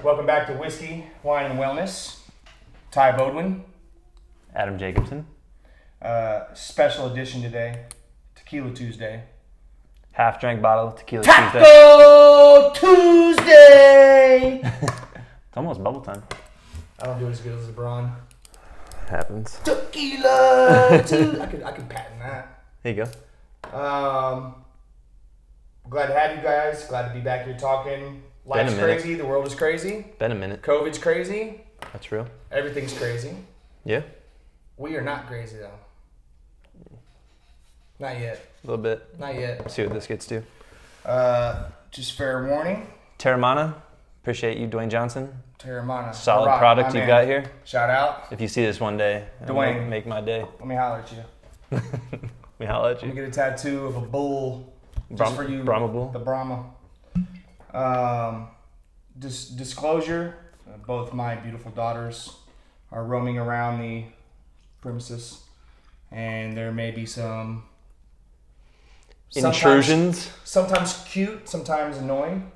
Welcome back to Whiskey, Wine, and Wellness. Ty Beaudoin. Adam Jacobsen. Special edition today, Tequila Tuesday. Half drank bottle of tequila Taco Tuesday! It's almost bubble time. I don't do it as good as LeBron. Happens. Tequila Tuesday. I could patent that. There you go. Glad to have you guys. Glad to be back here talking. Life's crazy. The world is crazy. Been a minute. COVID's crazy. That's real. Everything's crazy. Yeah. We are not crazy though. Not yet. A little bit. Not yet. See what this gets to. Just fair warning. Terramana. Appreciate you, Dwayne Johnson. Terramana. Solid product you got here. Shout out. If you see this one day, Dwayne, make my day. Let me holler at you. Let me holler at you. Let me get a tattoo of a bull. Just for you. Brahma bull. The Brahma. Disclosure, both my beautiful daughters are roaming around the premises, and there may be some intrusions. Sometimes cute, sometimes annoying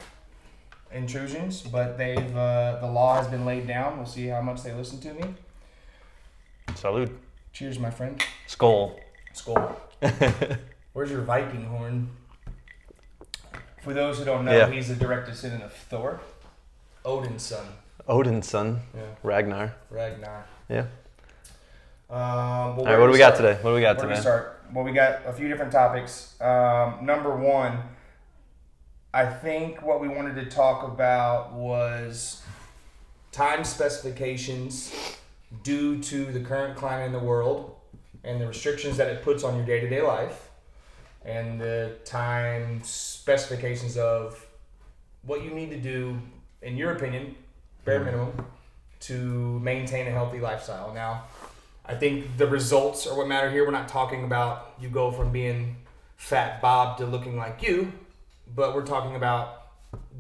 intrusions, but they've the law has been laid down. We'll see how much they listen to me. Salud. Cheers, my friend. Skål. Skål. Where's your Viking horn? For those who don't know, He's the direct descendant of Thor, Odin's son. Odin's son. Yeah. Ragnar. Yeah. All right, what do we got today? Where do we start? Well, we got a few different topics. Number one, I think what we wanted to talk about was time specifications due to the current climate in the world and the restrictions that it puts on your day-to-day life, and the time specifications of what you need to do, in your opinion, bare minimum, to maintain a healthy lifestyle. Now, I think the results are what matter here. We're not talking about you go from being fat Bob to looking like you, but we're talking about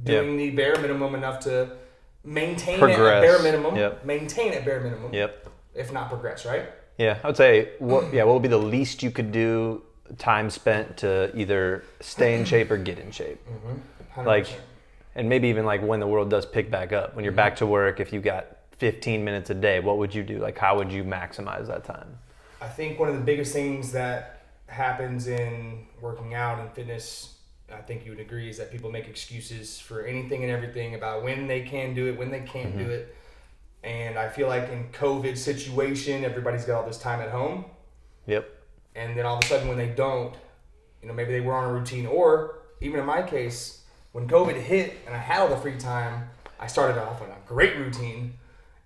doing the bare minimum enough to maintain it at bare minimum. Maintain at bare minimum. If not progress, right? Yeah, I would say what would be the least you could do time spent to either stay in shape or get in shape. 100%. Like, and maybe even like when the world does pick back up, when you're back to work, if you got 15 minutes a day, what would you do? Like, how would you maximize that time? I think one of the biggest things that happens in working out and fitness, I think you would agree, is that people make excuses for anything and everything about when they can do it, when they can't do it. And I feel like in COVID situation, everybody's got all this time at home. And then all of a sudden when they don't, maybe they were on a routine, or even in my case, when COVID hit and I had all the free time, I started off on a great routine.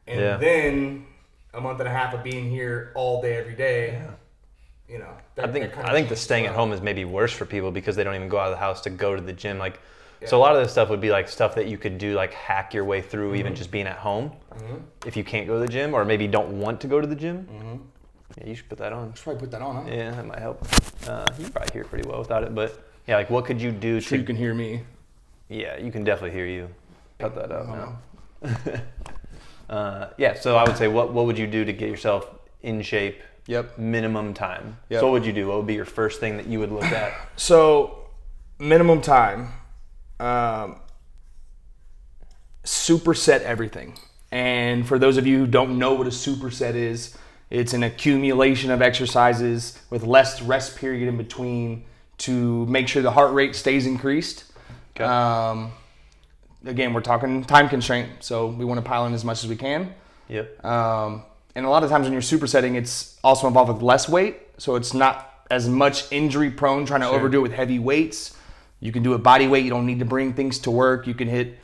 And then a month and a half of being here all day, every day, I think the staying at home is maybe worse for people because they don't even go out of the house to go to the gym. So a lot of this stuff would be like stuff that you could do, like hack your way through even just being at home if you can't go to the gym or maybe don't want to go to the gym. Yeah, you should put that on. Should probably put that on, huh? Yeah, that might help. You can probably hear it pretty well without it, but yeah, like what could you do you can hear me. Yeah, you can definitely hear you. Cut that out now. So I would say what would you do to get yourself in shape? Minimum time. So what would you do? What would be your first thing that you would look at? So minimum time. Superset everything. And for those of you who don't know what a superset is, it's an accumulation of exercises with less rest period in between to make sure the heart rate stays increased. Again, we're talking time constraint, so we want to pile in as much as we can. And a lot of times when you're supersetting, it's also involved with less weight, so it's not as much injury prone trying to overdo it with heavy weights. You can do it body weight. You don't need to bring things to work. You can hit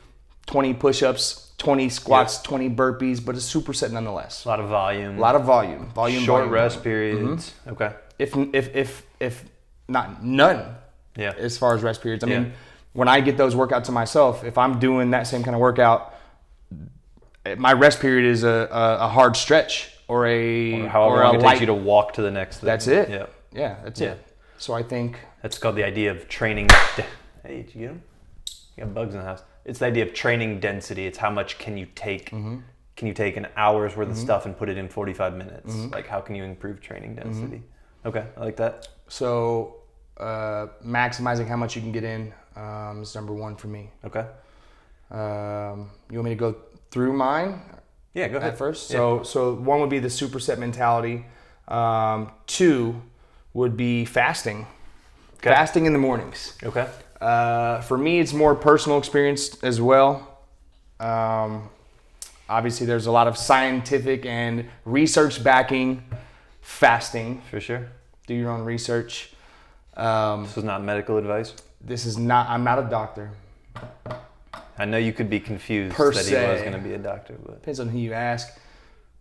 20 push-ups, 20 squats, 20 burpees, but it's superset nonetheless. A lot of volume. Short rest periods. Okay. If not none. As far as rest periods. I mean, when I get those workouts to myself, if I'm doing that same kind of workout, my rest period is a hard stretch or however long it takes you to walk to the next thing. That's it. That's it. So I think that's called the idea of training. Hey, did you get them? You got bugs in the house. It's the idea of training density. It's how much can you take? Can you take an hour's worth of stuff and put it in 45 minutes? Like, how can you improve training density? Okay, I like that. So maximizing how much you can get in is number one for me. Okay. You want me to go through mine? Yeah, go ahead. At first. Yeah. So one would be the superset mentality. 2 would be fasting. Okay. Fasting in the mornings. Okay. For me, it's more personal experience as well. Obviously, there's a lot of scientific and research backing fasting. For sure. Do your own research. This is not medical advice? This is not, I'm not a doctor. I know you could be confused Per that se. he was going to be a doctor, but Depends on who you ask.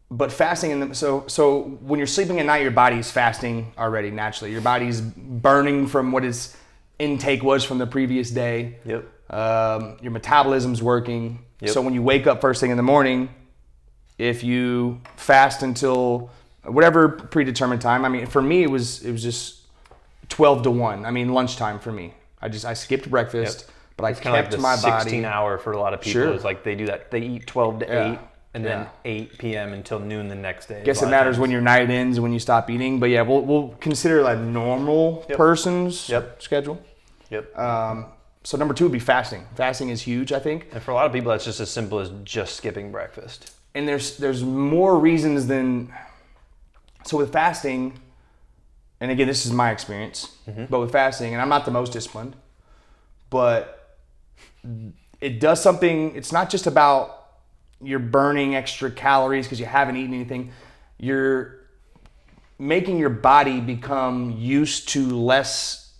But fasting, so when you're sleeping at night, your body is fasting already naturally. Your body's burning from what its intake was from the previous day. Yep. Your metabolism's working. Yep. So when you wake up first thing in the morning, if you fast until whatever predetermined time, I mean, for me, it was just 12 to 1. I mean, lunchtime for me. I skipped breakfast, but I kind of kept like my the body. 16 hour for a lot of people. Sure. Is like they do that. They eat 12 to 8 and then Yeah. 8 p.m. until noon the next day. Guess it matters when your night ends and when you stop eating. But yeah, we'll consider like normal person's schedule. Yep. So number 2 would be fasting. Fasting is huge, I think. And for a lot of people, that's just as simple as just skipping breakfast. And there's more reasons than. So with fasting, and again, this is my experience, but with fasting, and I'm not the most disciplined, but it does something. It's not just about you're burning extra calories because you haven't eaten anything. You're making your body become used to less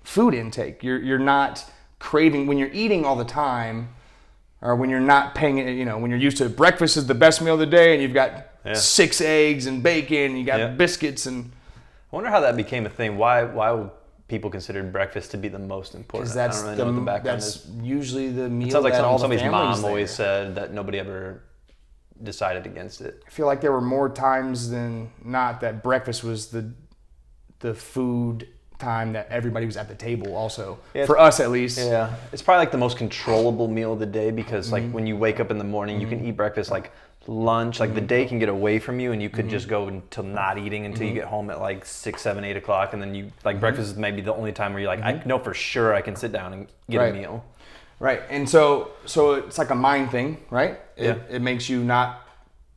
food intake. You're not craving when you're eating all the time, or when you're not paying. When you're used to breakfast is the best meal of the day, and you've got 6 eggs and bacon, and you got biscuits and. I wonder how that became a thing. Why would people consider breakfast to be the most important? Because I don't really know what the background is. Usually the meal It sounds like that all the somebody's families mom there. always said that nobody ever decided against it. I feel like there were more times than not that breakfast was the food time that everybody was at the table also. Yeah, for us at least. Yeah. It's probably like the most controllable meal of the day because like when you wake up in the morning, you can eat breakfast like lunch, like the day can get away from you and you could just go until not eating until you get home at like 6, 7, 8 o'clock, and then you like breakfast is maybe the only time where you're like, I know for sure I can sit down and get a meal. Right. And so it's like a mind thing, right? It makes you not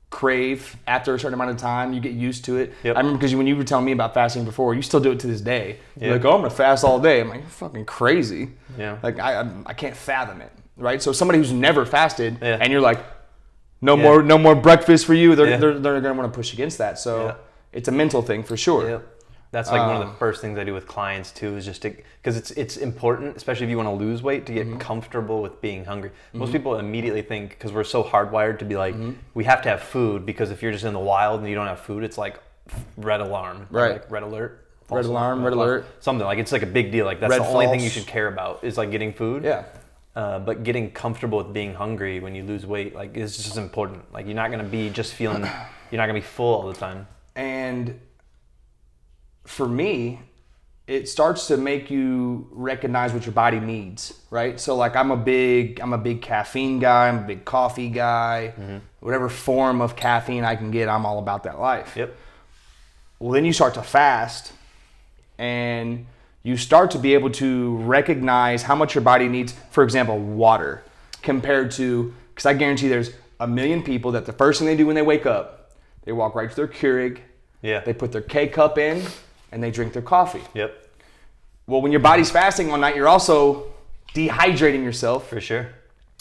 crave after a certain amount of time. You get used to it. Yep. I remember because when you were telling me about fasting before, you still do it to this day. You're like, oh, I'm gonna fast all day. I'm like, you're fucking crazy. Yeah. Like I can't fathom it. Right. So somebody who's never fasted and you're like, no more breakfast for you. They're gonna want to push against that. So it's a mental thing for sure. Yeah. That's like one of the first things I do with clients too, is just because it's important, especially if you want to lose weight, to get comfortable with being hungry. Most people immediately think, because we're so hardwired to be like, we have to have food, because if you're just in the wild and you don't have food, it's like red alarm, right? Like red alert, red alarm, red alert, something like it's like a big deal. Like that's red the only false. thing you should care about is like getting food. Yeah. But getting comfortable with being hungry when you lose weight, like, is just as important. Like, you're not gonna be just feeling, you're not gonna be full all the time. And for me, it starts to make you recognize what your body needs, right? So like I'm a big caffeine guy, I'm a big coffee guy. Whatever form of caffeine I can get, I'm all about that life. Yep. Well, then you start to fast and you start to be able to recognize how much your body needs, for example, water, compared to, because I guarantee there's a million people that the first thing they do when they wake up, they walk right to their Keurig, they put their K-cup in, and they drink their coffee. Yep. Well, when your body's fasting all night, you're also dehydrating yourself. For sure.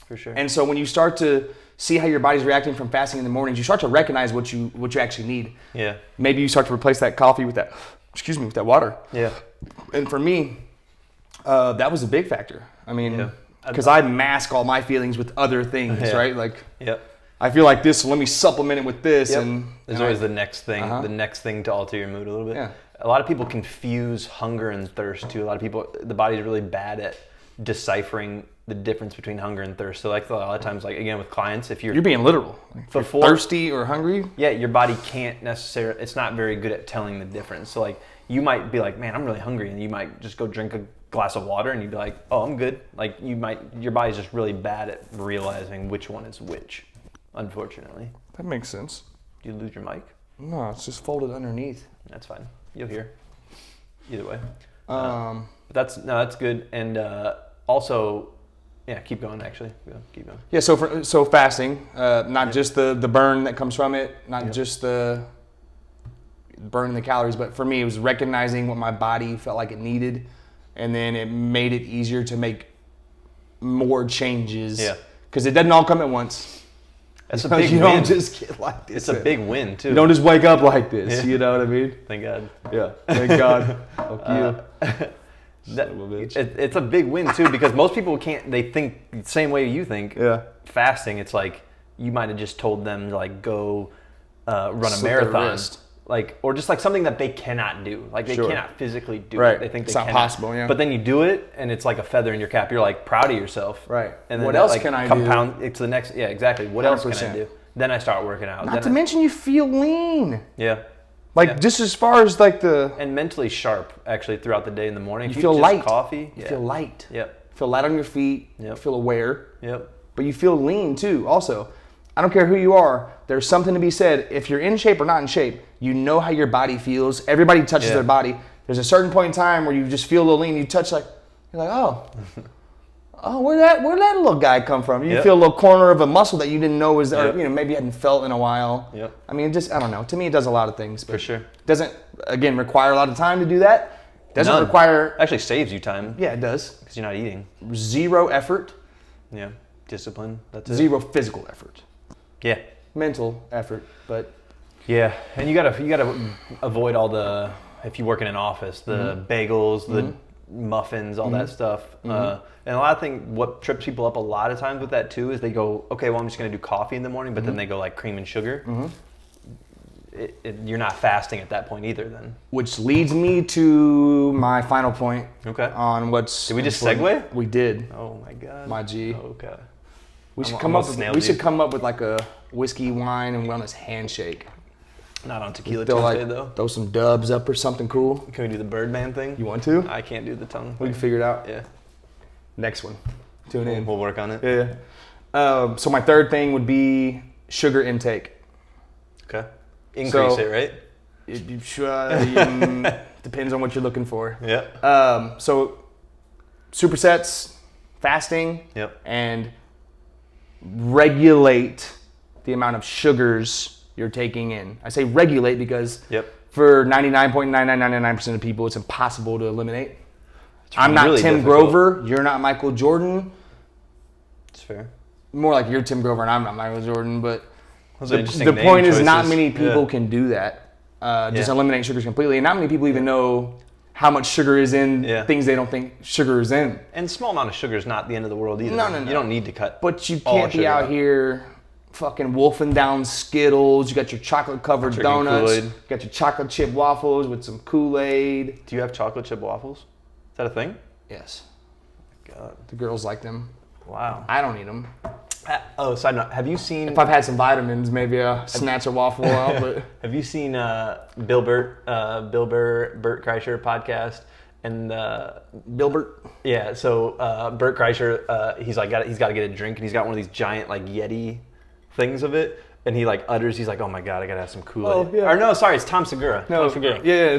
For sure. And so when you start to see how your body's reacting from fasting in the mornings, you start to recognize what you actually need. Yeah. Maybe you start to replace that coffee with that, with that water. Yeah. And for me, that was a big factor. I mean, because I mask all my feelings with other things, right? Like, I feel like this, so let me supplement it with this. And there's always the next thing, the next thing to alter your mood a little bit. Yeah. A lot of people confuse hunger and thirst too. A lot of people, the body's really bad at deciphering the difference between hunger and thirst. So like a lot of times, like again with clients, if you're being literal, if you're thirsty or hungry, your body can't necessarily, it's not very good at telling the difference. So like you might be like, man, I'm really hungry, and you might just go drink a glass of water and you'd be like, oh, I'm good. Like your body's just really bad at realizing which one is which, unfortunately. That makes sense. Do you lose your mic? No, it's just folded underneath. That's fine. You'll hear. Either way. But that's good. And also, Yeah, keep going. Actually, keep going. Yeah. So fasting, not just the burn that comes from it, not just the burning the calories, but for me, it was recognizing what my body felt like it needed, and then it made it easier to make more changes. Yeah. Because it doesn't all come at once. That's a big win. You don't just get like this. It's a big win too. You don't just wake up like this. You know what I mean? Thank God. Yeah. Thank God. Fuck you. It's a big win too, because most people can't. They think the same way you think. Yeah. Fasting, it's like you might have just told them to like go run a marathon, like, or just like something that they cannot do. Like they cannot physically do it. They think it's they not cannot. possible. Yeah. But then you do it, and it's like a feather in your cap. You're like proud of yourself. Right. And then what else like can I compound? It's the next. Yeah, exactly. What else can I 100%. do? Then I start working out. Not to mention you feel lean. Yeah. Like just as far as like the and mentally sharp actually throughout the day in the morning. You feel light. Coffee. You feel light. Yep. You feel light on your feet. Yep. You feel aware. Yep. But you feel lean too. Also, I don't care who you are. There's something to be said. If you're in shape or not in shape, you know how your body feels. Everybody touches their body. There's a certain point in time where you just feel a little lean. You touch you're like, oh, where'd that little guy come from? You feel a little corner of a muscle that you didn't know was there. Or, maybe you hadn't felt in a while. Yep. I mean, I don't know. To me, it does a lot of things. But for sure. It doesn't, again, require a lot of time to do that. Doesn't None. require. Actually saves you time. Yeah, it does. Because you're not eating. Zero effort. Yeah. Discipline. That's it. Zero physical effort. Yeah. Mental effort, but. Yeah, and you gotta avoid all the, if you work in an office, the bagels, the muffins, all that stuff. And a lot of things, what trips people up a lot of times with that too is they go, okay, well I'm just gonna do coffee in the morning, but then they go like cream and sugar. You're not fasting at that point either then. Which leads me to my final point. Okay. On what's. Did we just important. segue? We did. Oh my God. My G. Okay. We should come up with like a whiskey, wine, and wellness handshake. Not on Tequila Tuesday though. Throw some dubs up or something cool. Can we do the Birdman thing? You want to? I can't do the tongue. We can figure it out. Yeah. Next one. Tune in. We'll work on it. Yeah. So my third thing would be sugar intake. Okay. Increase it, right? Depends on what you're looking for. Yeah. So supersets, fasting, and regulate the amount of sugars you're taking in. I say regulate because for 99.9999% of people, it's impossible to eliminate. I'm not really Tim difficult. Grover. You're not Michael Jordan. It's fair. More like you're Tim Grover and I'm not Michael Jordan. But Those are interesting the name point is choices. not many people can do that. Just eliminate sugars completely. And not many people even know how much sugar is in things they don't think sugar is in. And small amount of sugar is not the end of the world either. No. You don't need to cut. But you can't be out here fucking wolfing down Skittles. You got your chocolate covered donuts. Kool-Aid. You got your chocolate chip waffles with some Kool-Aid. Do you have chocolate chip waffles? Is that a thing? Yes. God. The girls like them. Wow. I don't eat them. Side note. Have you seen... If I've had some vitamins, maybe I'll snatch a waffle out. But have you seen Bill Burr, Bert Kreischer podcast? And Bilbert? Yeah, so Bert Kreischer, he's got to get a drink, and he's got one of these giant like Yeti things of it, and he like utters, he's like, oh my God, I gotta have some Kool-Aid. Oh, yeah. Or no, sorry, it's Tom Segura. No, Tom Segura. Yeah,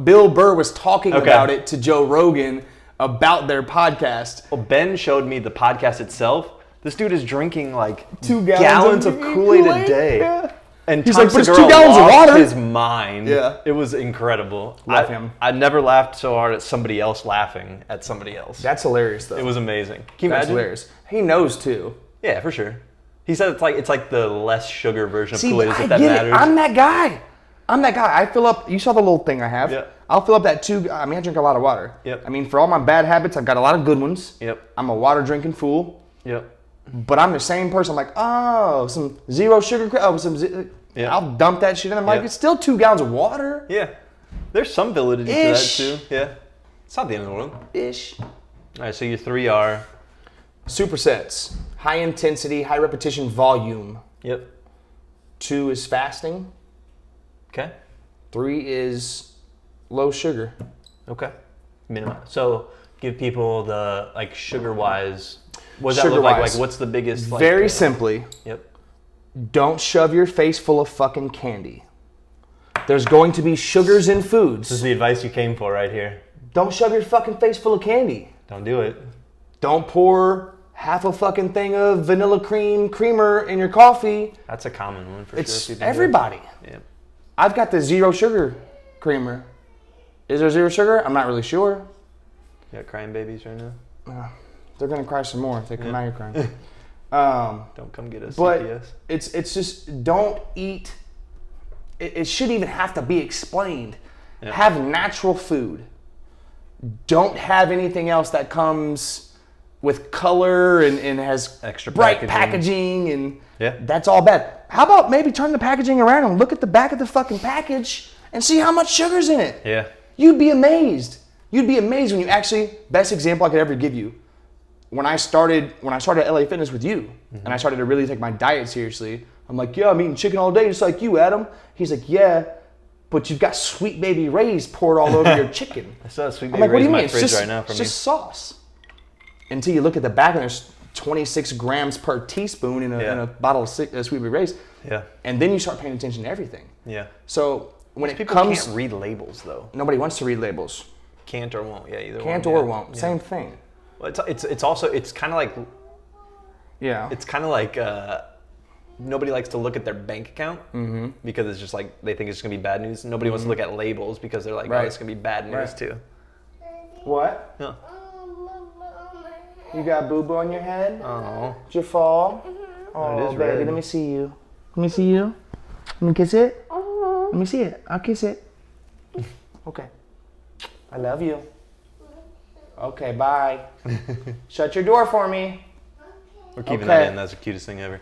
Bill Burr was talking about it to Joe Rogan about their podcast. Well, Ben showed me the podcast itself. This dude is drinking like 2 gallons of Kool-Aid a day. Yeah. And he's Tom like, but it's Segura 2 gallons of lost water. his mind. Yeah. It was incredible. Love him. I never laughed so hard at somebody else laughing at somebody else. That's hilarious, though. It was amazing. Can you That's imagine? hilarious. He knows, too. Yeah, for sure. He said it's like the less sugar version of See, Kool-Aid, but if I that get matters. it. I'm that guy. I fill up. You saw the little thing I have. Yeah. I'll fill up that 2. I mean, I drink a lot of water. Yep. I mean, for all my bad habits, I've got a lot of good ones. Yep. I'm a water drinking fool. Yep. But I'm the same person. I'm like, oh, some zero sugar. Yeah. I'll dump that shit in. I'm like, it's still 2 gallons of water. Yeah. There's some validity Ish. to that too. Yeah. It's not the end of the world. Ish. All right, so your 3 are. Supersets. High intensity, high repetition, volume. Yep. 2 is fasting. Okay. 3 is low sugar. Okay. Minimum. So give people the like sugar wise. What does that look like? Like what's the biggest? Like, Very simply. Yep. Don't shove your face full of fucking candy. There's going to be sugars in foods. This is the advice you came for right here. Don't shove your fucking face full of candy. Don't do it. Don't pour half a fucking thing of vanilla creamer in your coffee. That's a common one for It's sure. everybody. Yeah. I've got the zero sugar creamer. Is there zero sugar? I'm not really sure. You got crying babies right now? They're gonna cry some more if they come out here crying. Don't come get us But CPS. it's just don't eat. It shouldn't even have to be explained. Yeah. Have natural food. Don't have anything else that comes with color and has Extra bright packaging. and Yeah. that's all bad. How about maybe turn the packaging around and look at the back of the fucking package and see how much sugar's in it? Yeah. You'd be amazed. You'd be amazed when you actually, best example I could ever give you. When I started LA Fitness with you, and I started to really take my diet seriously, I'm like, yeah, I'm eating chicken all day just like you, Adam. He's like, yeah, but you've got Sweet Baby Ray's poured all over your chicken. I saw Sweet I'm Baby like, what do Ray's you in mean? my It's fridge just, right now for it's me. just sauce. Until you look at the back and there's 26 grams per teaspoon in a bottle of Sweet Baby Ray's. Yeah. And then you start paying attention to everything. Yeah. So when it People comes, can't read labels though. nobody wants to read labels. Can't or won't. Yeah, either Can't one. or Yeah. won't. Yeah. Same thing. Well, it's also kind of like Yeah. nobody likes to look at their bank account because it's just like they think it's gonna be bad news. Nobody wants to look at labels because they're like, Right. oh, it's gonna be bad news Right. too. What? Yeah. You got boo-boo on your head? Oh. Did you fall? Oh, It is baby, red. let me see you. Let me see you. Let me kiss it. Let me see it. I'll kiss it. Okay. I love you. Okay, bye. Shut your door for me. We're keeping Okay. that in. That's the cutest thing ever.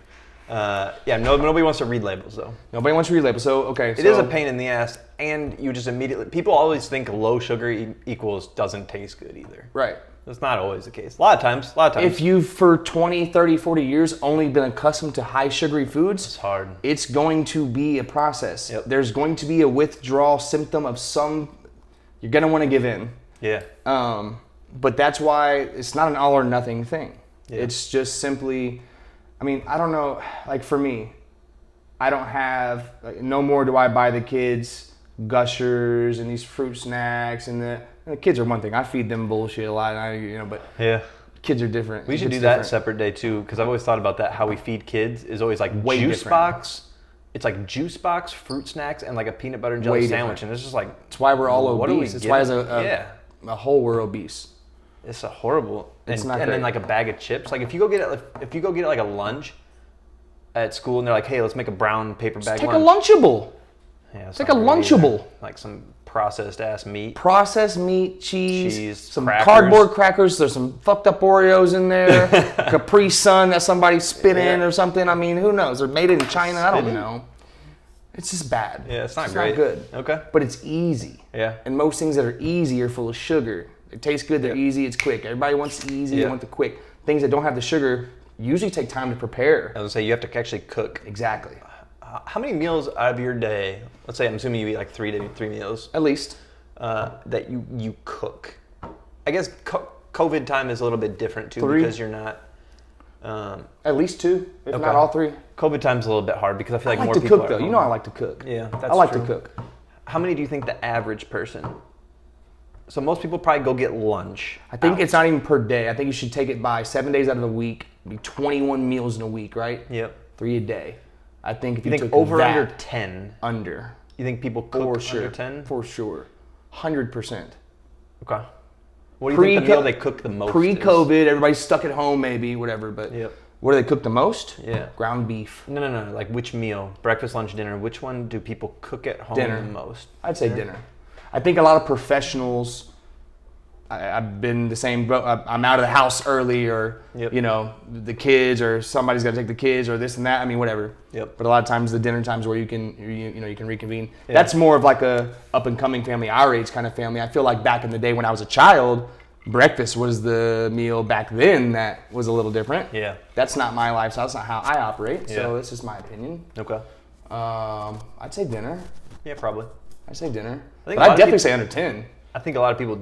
Nobody wants to read labels though. Nobody wants to read labels, so okay. It is a pain in the ass, and you just immediately. People always think low sugar equals doesn't taste good either. Right. That's not always the case. A lot of times. If you've for 20, 30, 40 years only been accustomed to high sugary foods, it's hard. it's going to be a process. Yep. There's going to be a withdrawal symptom of some. You're going to want to give in. Yeah. But that's why it's not an all or nothing thing. Yeah. It's just simply, I mean, I don't know, like for me, I don't have, like, no more do I buy the kids Gushers and these fruit snacks and the kids are one thing. I feed them bullshit a lot, but Yeah. kids are different. We should It's do that different. separate day too, because I've always thought about that. How we feed kids is always like Way juice different. box. It's like juice box, fruit snacks, and like a peanut butter and jelly Way sandwich, different. and it's just like That's why we're all what are we obese. It's why as getting? a whole we're obese. It's a horrible. It's and, not and great. then like a bag of chips. Like if you go get like a lunch at school, and they're like, hey, let's make a brown paper bag Take lunch. a Lunchable. Yeah, it's Take not a good either. Lunchable. Like some processed ass meat. Processed meat, cheese, some crackers. cardboard crackers. There's some fucked up Oreos in there. Capri Sun that somebody spit in or something. I mean, who knows? They're made in China. I don't Spit in? know. It's just bad. Yeah, it's not It's great. not good. Okay. But it's easy. Yeah. And most things that are easy are full of sugar. They taste good, they're easy, it's quick. Everybody wants easy, they Yeah. want the quick. Things that don't have the sugar usually take time to prepare. I was gonna say you have to actually cook. Exactly. How many meals out of your day? Let's say I'm assuming you eat like three meals. At least. That you cook. I guess COVID time is a little bit different too 3. because you're not. At least 2, if Okay. not all 3. COVID time's a little bit hard because I feel like I like more to people cook are though. at You know I home. like to cook. Yeah, that's I like true. to cook. How many do you think the average person? So most people probably go get lunch. I think out. it's not even per day. I think you should take it by 7 days out of the week. It'd be 21 meals in a week, right? Yep. 3 a day. I think if you, You took think over that, under 10? Under. You think people cook For sure. under 10? For sure. 100%. Okay. What do you think the meal they cook the most is? Pre-COVID, everybody's stuck at home maybe, whatever, but Yep. what do they cook the most? Yeah. Ground beef. No. Like which meal? Breakfast, lunch, dinner. Which one do people cook at home Dinner. the most? I'd say dinner. I think a lot of professionals, I've been the same, I'm out of the house early or, Yep. the kids or somebody's got to take the kids or this and that. I mean, whatever. Yep. But a lot of times the dinner times where you can reconvene. Yeah. That's more of like a up and coming family, our age kind of family. I feel like back in the day when I was a child, breakfast was the meal back then that was a little different. Yeah. That's not my lifestyle. That's not how I operate. So Yeah. that's just my opinion. Okay. I'd say dinner. Yeah, probably. I'd say dinner. I think But a lot I'd of definitely people- say under 10. I think a lot of people,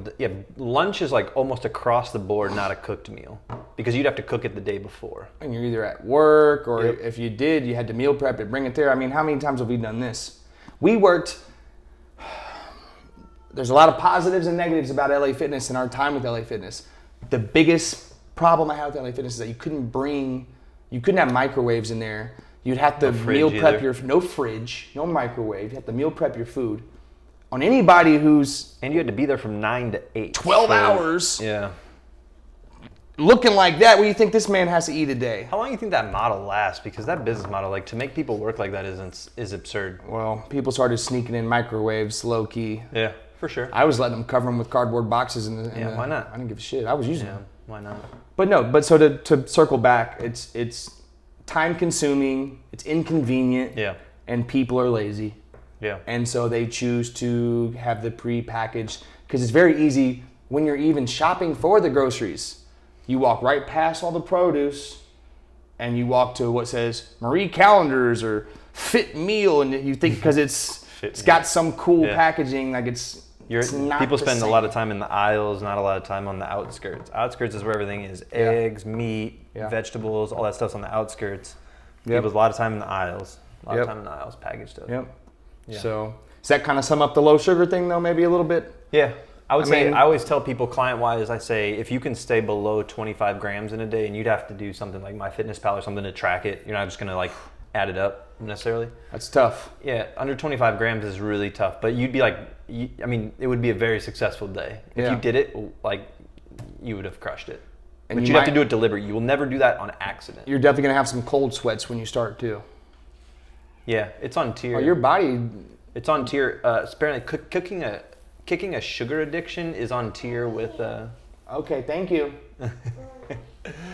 lunch is like almost across the board not a cooked meal because you'd have to cook it the day before. And you're either at work or Yep. if you did, you had to meal prep it, bring it there. I mean, how many times have we done this? We worked, there's a lot of positives and negatives about LA Fitness and our time with LA Fitness. The biggest problem I had with LA Fitness is that you couldn't have microwaves in there. You'd have to No meal fridge prep either. no fridge, no microwave. You have to meal prep your food. On anybody who's And you had to be there from 9 to 8. 12 hours Yeah. looking like that, what do you think this man has to eat a day? How long do you think that model lasts? Because that business model, like to make people work like that is absurd. Well, people started sneaking in microwaves low key. Yeah, for sure. I was letting them cover them with cardboard boxes. Why not? I didn't give a shit. I was using Yeah, them. why not? But so to circle back, it's time consuming, it's inconvenient, Yeah. and people are lazy. Yeah. And so they choose to have the pre-packaged, because it's very easy when you're even shopping for the groceries. You walk right past all the produce and you walk to what says Marie Callender's or Fit Meal, and you think because it's got some cool packaging, like it's not people the spend same. a lot of time in the aisles, not a lot of time on the outskirts. Outskirts is where everything is. Eggs, meat, vegetables, all that stuff's on the outskirts. People a lot of time in the aisles. A lot of time in the aisles, packaged stuff. Yep. Yeah. So does that kind of sum up the low sugar thing though, maybe a little bit? Yeah. I always tell people client-wise, I say, if you can stay below 25 grams in a day, and you'd have to do something like MyFitnessPal or something to track it. You're not just going to like add it up necessarily. That's tough. Yeah, under 25 grams is really tough. But you'd be like, it would be a very successful day. If you did it, like, you would have crushed it. And but you'd have to do it deliberate. You will never do that on accident. You're definitely going to have some cold sweats when you start too. Yeah, it's on tier. Oh, your body... It's on tier. Apparently, kicking a sugar addiction is on tier with. Okay, thank you.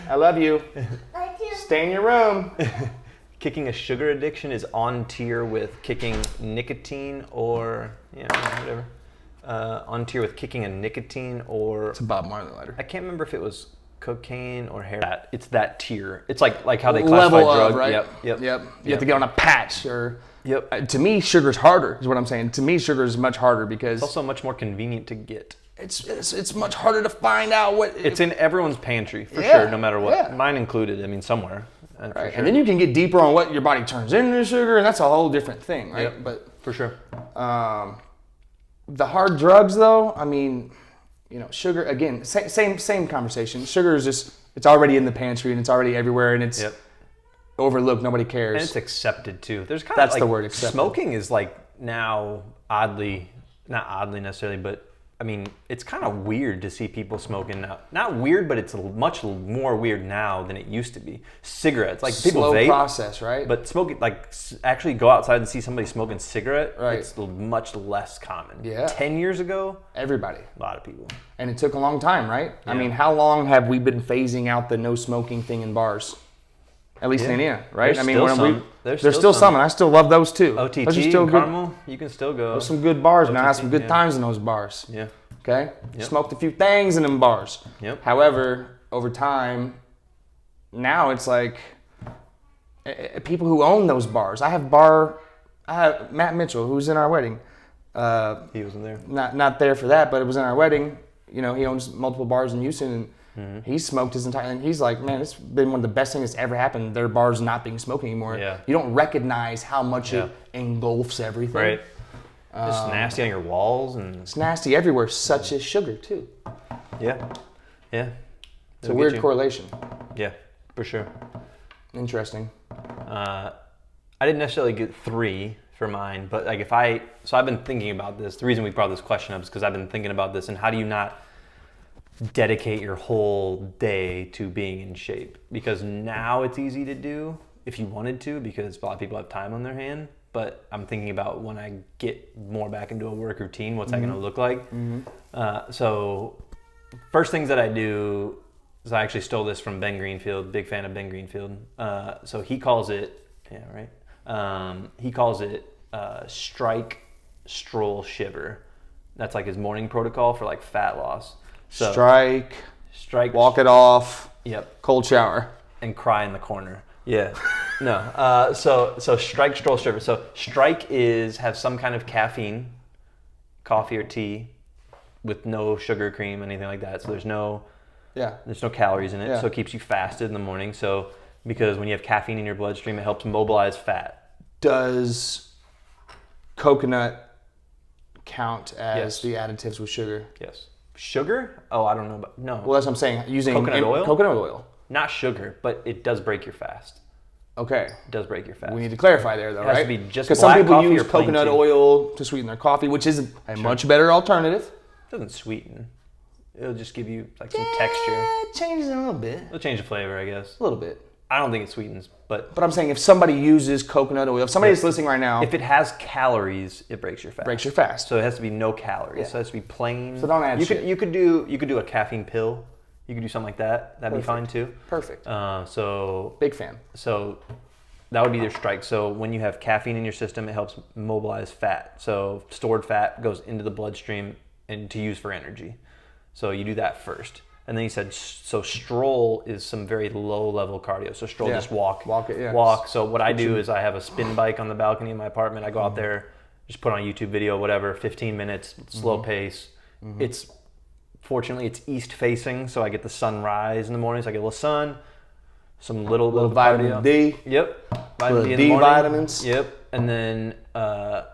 I love you. Stay in your room. Kicking a sugar addiction is on tier with kicking nicotine or whatever. On tier with kicking a nicotine or. It's a Bob Marley lighter. I can't remember if it was cocaine or heroin. It's that tier. It's like how they classify drugs. Right? Yep. You have to get on a patch or. Yep. To me, sugar's harder. Is what I'm saying. To me, sugar is much harder because It's also much more convenient to get. it's much harder to find out what. It's in everyone's pantry for sure, no matter what. Yeah. Mine included. I mean, somewhere. For Right. sure. And then you can get deeper on what your body turns into sugar, and that's a whole different thing, right? Yep. But For sure. the hard drugs, though, I mean, sugar again, same conversation. Sugar is just it's already in the pantry and it's already everywhere, and it's overlooked. Nobody cares. And it's accepted too. There's kind That's of like the word, accepted. Smoking is like now not oddly necessarily, but I mean, it's kind of weird to see people smoking now. Not weird, but it's much more weird now than it used to be. Cigarettes, like people slow vape, process, right? but smoking, like actually go outside and see somebody smoking a cigarette, Right. it's much less common. Yeah. 10 years ago, Everybody. a lot of people. And it took a long time, right? I Yeah. mean, how long have we been phasing out the no smoking thing in bars? At least in Indiana, right? There's I mean, still when some. there's There's still still some, and I still love those too. OTT, Those are still good. Carmel, you can still go. There's some good bars, man. I had OTT, some good yeah. times in those bars. Yeah. Okay? Yep. Smoked a few things in them bars. Yep. However, over time, now it's like people who own those bars. I have Matt Mitchell, who's in our wedding. He wasn't there. Not there for that, but it was in our wedding. He owns multiple bars in Houston, and he smoked his entire. And he's like, man, it's been one of the best things that's ever happened. Their bars not being smoked anymore. Yeah. You don't recognize how much it engulfs everything. Right. Just nasty on your walls and It's nasty everywhere, such as sugar too. yeah. It's a weird correlation. Yeah, for sure. Interesting. I didn't necessarily get 3 for mine, but like so I've been thinking about this. The reason we brought this question up is because I've been thinking about this and how do you not dedicate your whole day to being in shape? Because now it's easy to do if you wanted to, because a lot of people have time on their hand. But I'm thinking about when I get more back into a work routine, what's that going to look like? So first things that I do is I actually stole this from Ben Greenfield, big fan of Ben Greenfield. So he calls it, he calls it strike, stroll, shiver. That's like his morning protocol for like fat loss. So Strike, walk it off, Yep. cold shower. And cry in the corner. Yeah. No. So strike, stroll, shiver. So strike is have some kind of caffeine, coffee or tea, with no sugar, cream, anything like that. So there's no calories in it. Yeah. So it keeps you fasted in the morning. So because when you have caffeine in your bloodstream, it helps mobilize fat. Does coconut count as Yes. the additives with sugar? Yes. Sugar? Oh, I don't know. No. Well, that's what I'm saying. Using Coconut oil? Coconut oil. Not sugar, but it does break your fast. Okay. It does break your fast. We need to clarify there, though, It has right? to be just because some black people coffee use or plain coconut tea. oil to sweeten their coffee, which is a much better alternative. It doesn't sweeten. It'll just give you like some texture. It changes it a little bit. It'll change the flavor, I guess. A little bit. I don't think it sweetens, but But I'm saying if somebody uses coconut oil, if somebody's listening right now, if it has calories, it breaks your fast. breaks your fast. So it has to be no calories. Yeah. So it has to be plain. So don't add you shit. You could do a caffeine pill. You could do something like that. That'd be fine too. Perfect. So Big fan. that would be their strike. So when you have caffeine in your system, it helps mobilize fat. So stored fat goes into the bloodstream and to use for energy. So you do that first. And then he said, so stroll is some very low level cardio. So stroll, just walk. Walk it, yeah. Walk. So what I do is I have a spin bike on the balcony of my apartment. I go out there, just put on a YouTube video, whatever, 15 minutes, slow pace. Fortunately, it's east facing, so I get the sunrise in the morning. So I get a little sun, some little bit of vitamin cardio. D. Yep. Vitamin D in D the morning. vitamins. Yep. And then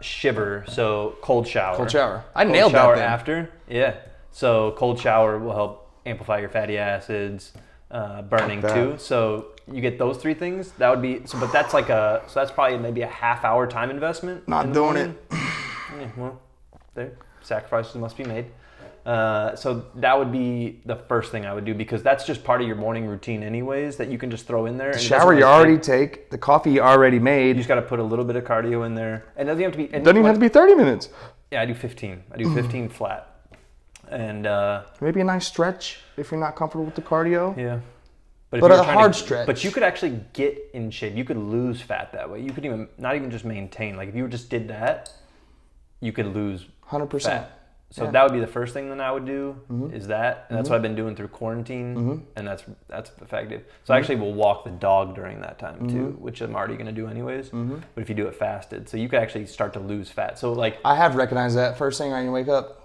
shiver, so cold shower. Cold shower. I Cold nailed shower that then. after. Yeah. So cold shower will help amplify your fatty acids, burning Fuck that. too. So you get those three things. That would be so, but that's like that's probably maybe a half-hour time investment. Not in the doing morning. Yeah, well, there sacrifices must be made. So that would be the first thing I would do because that's just part of your morning routine anyways that you can just throw in there. The shower you already take, the coffee you already You made. just got to put a little bit of cardio in there. And it doesn't have to be. Doesn't even have to be 30 minutes. Yeah, I do 15. I do 15 flat. And Maybe a nice stretch if you're not comfortable with the cardio. yeah. But if you were a trying hard stretch. But you could actually get in shape. You could lose fat that way. You could even not even just maintain. Like if you just did that, you could lose 100%. fat. So Yeah. that would be the first thing that I would do is that. And that's what I've been doing through quarantine. And that's effective. So I actually will walk the dog during that time too, which I'm already going to do anyways. But if you do it fasted, so you could actually start to lose fat. So like I have recognized that first thing when you wake up,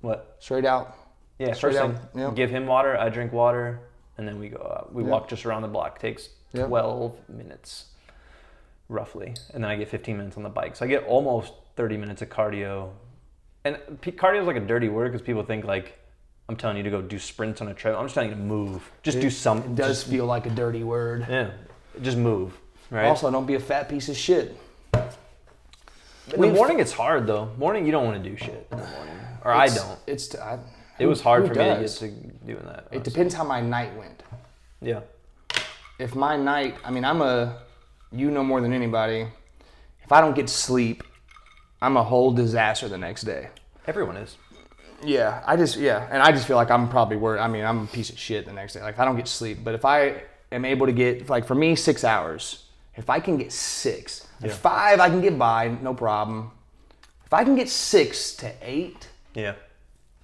what? straight out. Yeah, Straight first out, thing, yeah. give him water, I drink water, and then we go out. We walk just around the block. Takes Yeah. 12 minutes, roughly. And then I get 15 minutes on the bike. So I get almost 30 minutes of cardio. And cardio is like a dirty word because people think like, I'm telling you to go do sprints on a treadmill. I'm just telling you to move. Just do something. It does feel like a dirty word. Yeah, just move, right? Also, don't be a fat piece of shit. In the morning it's hard though. Morning you don't want to do shit in the morning. Or I don't. It was hard for me to get to doing that. It depends how my night went. Yeah. If my night, I mean, you know more than anybody, if I don't get sleep, I'm a whole disaster the next day. Everyone is. Yeah, and I just feel like I'm probably worried. I mean, I'm a piece of shit the next day. Like, if I don't get sleep, but if I am able to get, like, for me, 6 hours, if I can get 6, at 5, I can get by, no problem. If I can get 6 to 8, Yeah.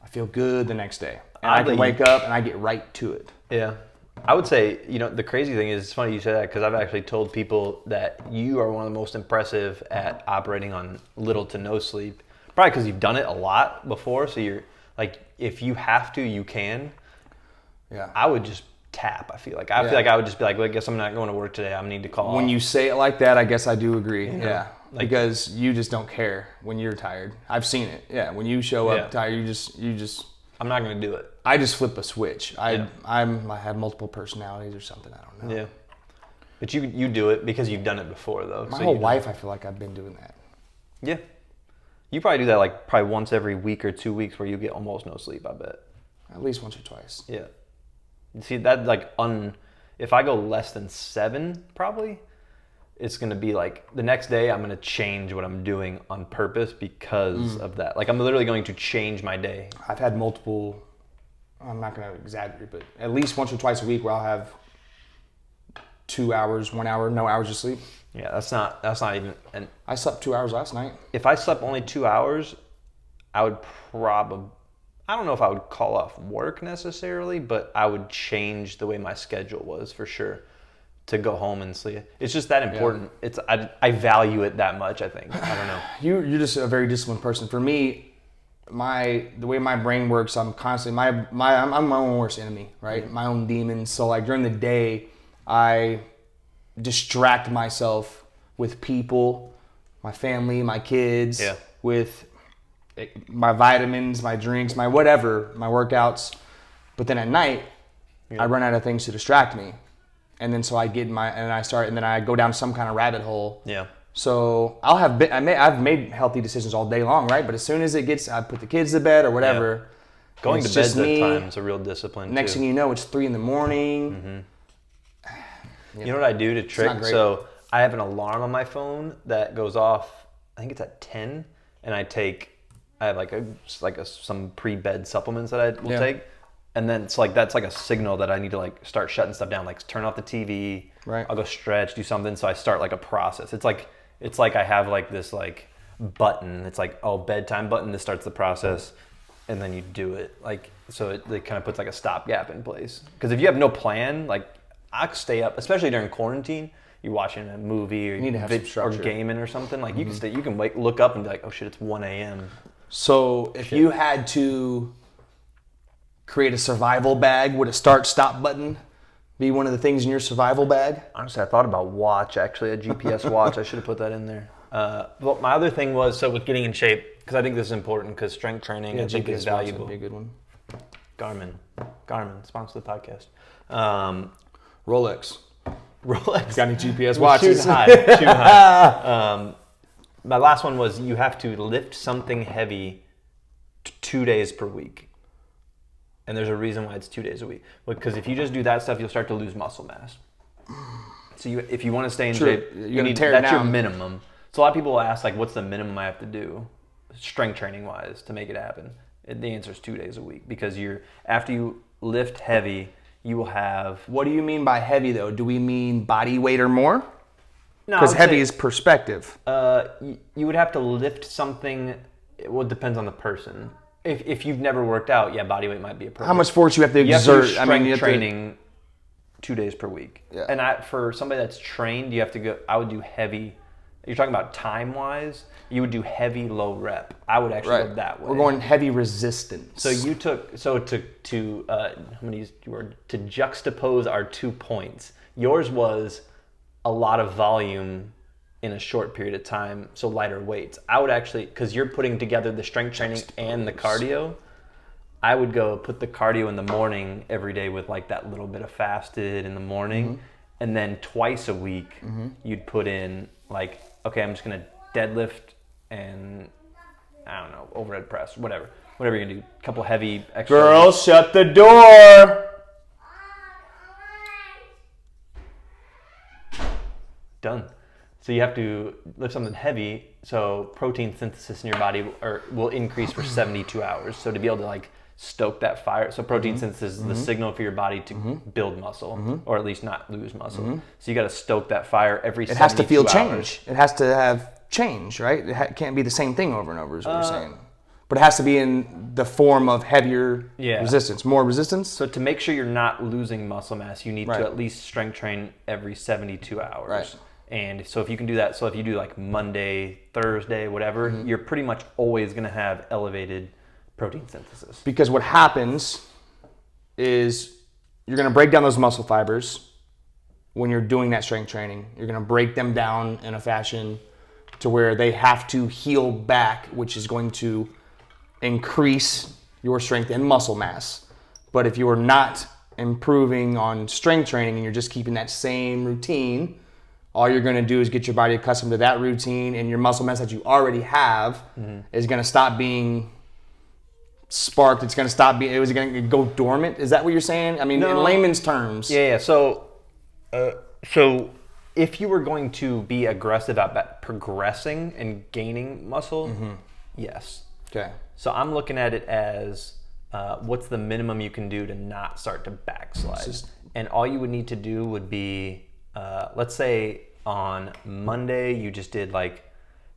I feel good the next day. And I can wake up and I get right to it. Yeah. I would say, the crazy thing is, it's funny you say that because I've actually told people that you are one of the most impressive at operating on little to no sleep. Probably because you've done it a lot before. So you're like, if you have to, you can. Yeah. I would just tap. I feel like I would just be like, well, I guess I'm not going to work today. I need to call. When you say it like that, I guess I do agree. Yeah. Like, because you just don't care when you're tired. I've seen it. Yeah. When you show up tired, you just. I'm not going to do it. I just flip a switch. I have multiple personalities or something. I don't know. Yeah. But you do it because you've done it before though. My whole life, I feel like I've been doing that. Yeah. You probably do that like probably once every week or 2 weeks where you get almost no sleep, I bet. At least once or twice. Yeah. You see that like if I go less than 7 probably, it's going to be like the next day I'm going to change what I'm doing on purpose because of that. Like I'm literally going to change my day. I've had multiple, I'm not going to exaggerate, but at least once or twice a week where I'll have 2 hours, 1 hour, no hours of sleep. Yeah, that's not even. And I slept 2 hours last night. if I slept only 2 hours, I would I don't know if I would call off work necessarily, but I would change the way my schedule was for sure to go home and sleep. It's just that important. I value it that much, I think. I don't know. You're just a very disciplined person. For me, the way my brain works, I'm constantly I'm my own worst enemy, right? Mm-hmm. My own demons. So like during the day, I distract myself with people, my family, my kids, with my vitamins, my drinks, my whatever, my workouts. But then at night, I run out of things to distract me. And then so I get and then I go down some kind of rabbit hole. Yeah. So I've made healthy decisions all day long, right? But as soon as I put the kids to bed or whatever. Yeah. Going to bed at time is a real discipline. Next thing you know, it's 3 a.m. Mm-hmm. You know what I do to trick? So I have an alarm on my phone that goes off. I think it's at 10, and I have some pre-bed supplements that I will take, and then it's like that's like a signal that I need to like start shutting stuff down, like turn off the TV. Right. I'll go stretch, do something. So I start like a process. It's like I have like this like button. It's like bedtime button. This starts the process. And then you do it, like, so it kind of puts like a stopgap in place. Because if you have no plan, like, I stay up, especially during quarantine. You're watching a movie or you need to have some structure. Or gaming or something. Like, you can look up and be like, oh shit, it's 1 a.m. So if you had to create a survival bag, would a start-stop button be one of the things in your survival bag? Honestly, I thought about watch, actually, a GPS watch. I should have put that in there. But my other thing was, so with getting in shape, because I think this is important, because strength training I think is valuable. Be a good one. Garmin, sponsor the podcast. Rolex. Got any GPS watches? Shoot high. My last one was you have to lift something heavy 2 days per week. And there's a reason why it's 2 days a week. Because if you just do that stuff, you'll start to lose muscle mass. So if you want to stay in shape, that's your minimum. So a lot of people will ask, like, what's the minimum I have to do, strength training wise, to make it happen? The answer is 2 days a week, because after you lift heavy, you will have. What do you mean by heavy though? Do we mean body weight or more? No, because heavy is perspective. You would have to lift something. Well, it depends on the person. If you've never worked out, body weight might be appropriate. How much force you have to exert? You have training 2 days per week. Yeah. And for somebody that's trained, you have to go. I would do heavy. You're talking about time-wise, you would do heavy low rep. I would actually go that way. We're going heavy resistance. So I'm gonna use your word, to juxtapose our 2 points. Yours was a lot of volume in a short period of time, so lighter weights. I would actually, because you're putting together the strength training and the cardio, I would go put the cardio in the morning every day with like that little bit of fasted in the morning, and then twice a week you'd put in like, okay, I'm just gonna deadlift and I don't know, overhead press, whatever you're gonna do. A couple heavy exercises. Girls, shut the door. Done. So you have to lift something heavy, so protein synthesis in your body will increase for 72 hours. So to be able to like stoke that fire, so protein synthesis is the signal for your body to build muscle, or at least not lose muscle. So you got to stoke that fire every 72 hours. It has to feel change. It has to have change, right? It can't be the same thing over and over is what you're saying. But it has to be in the form of heavier resistance, more resistance. So to make sure you're not losing muscle mass, you need to at least strength train every 72 hours. Right. And so if you can do that, so if you do like Monday, Thursday, whatever, you're pretty much always going to have elevated protein synthesis. Because what happens is you're going to break down those muscle fibers when you're doing that strength training. You're going to break them down in a fashion to where they have to heal back, which is going to increase your strength and muscle mass. But if you are not improving on strength training and you're just keeping that same routine, all you're going to do is get your body accustomed to that routine, and your muscle mass that you already have is going to stop being sparked. It's going to stop being, it was going to go dormant. Is that what you're saying? I mean, in layman's terms. Yeah. So if you were going to be aggressive about progressing and gaining muscle, yes. Okay. So I'm looking at it as what's the minimum you can do to not start to backslide. And all you would need to do would be, let's say on Monday you just did like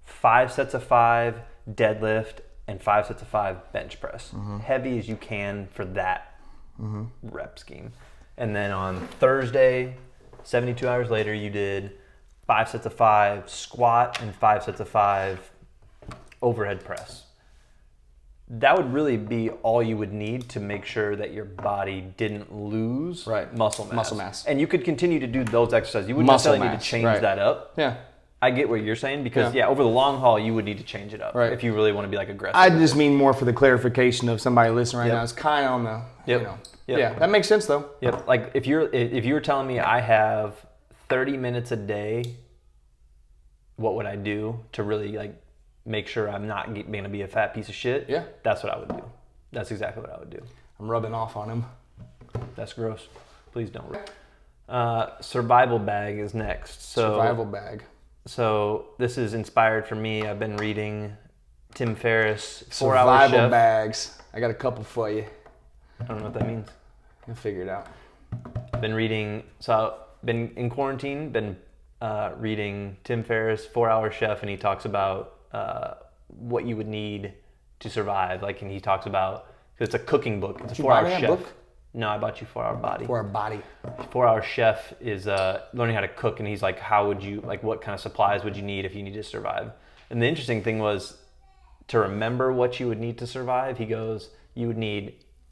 5 sets of 5 deadlift and 5 sets of 5 bench press. Heavy as you can for that rep scheme. And then on Thursday, 72 hours later, you did 5 sets of 5 squat and 5 sets of 5 overhead press. That would really be all you would need to make sure that your body didn't lose muscle mass. And you could continue to do those exercises. You wouldn't necessarily need to change that up. Yeah. I get what you're saying because over the long haul you would need to change it up if you really want to be like aggressive. I just mean more for the clarification of somebody listening right now. It's kind of on the yeah, that makes sense though. Yep. Like if you were telling me I have 30 minutes a day, what would I do to really like make sure I'm not going to be a fat piece of shit? Yeah. That's what I would do. That's exactly what I would do. I'm rubbing off on him. That's gross. Please don't. Survival bag is next. Survival bag. So this is inspired for me. I've been reading Tim Ferriss, 4 Hour Chef. Survival bags. I got a couple for you. I don't know what that means. You'll figure it out. Been reading, so been in quarantine, been reading Tim Ferriss, 4 Hour Chef, and he talks about what you would need to survive. Like, and he talks about, cause it's a cooking book. It's a 4 Hour Chef. Book? No, I bought you 4 Hour Body. 4 Hour Body. 4 Hour Chef is learning how to cook, and he's like, how would you, like, what kind of supplies would you need if you need to survive? And the interesting thing was to remember what you would need to survive. He goes, you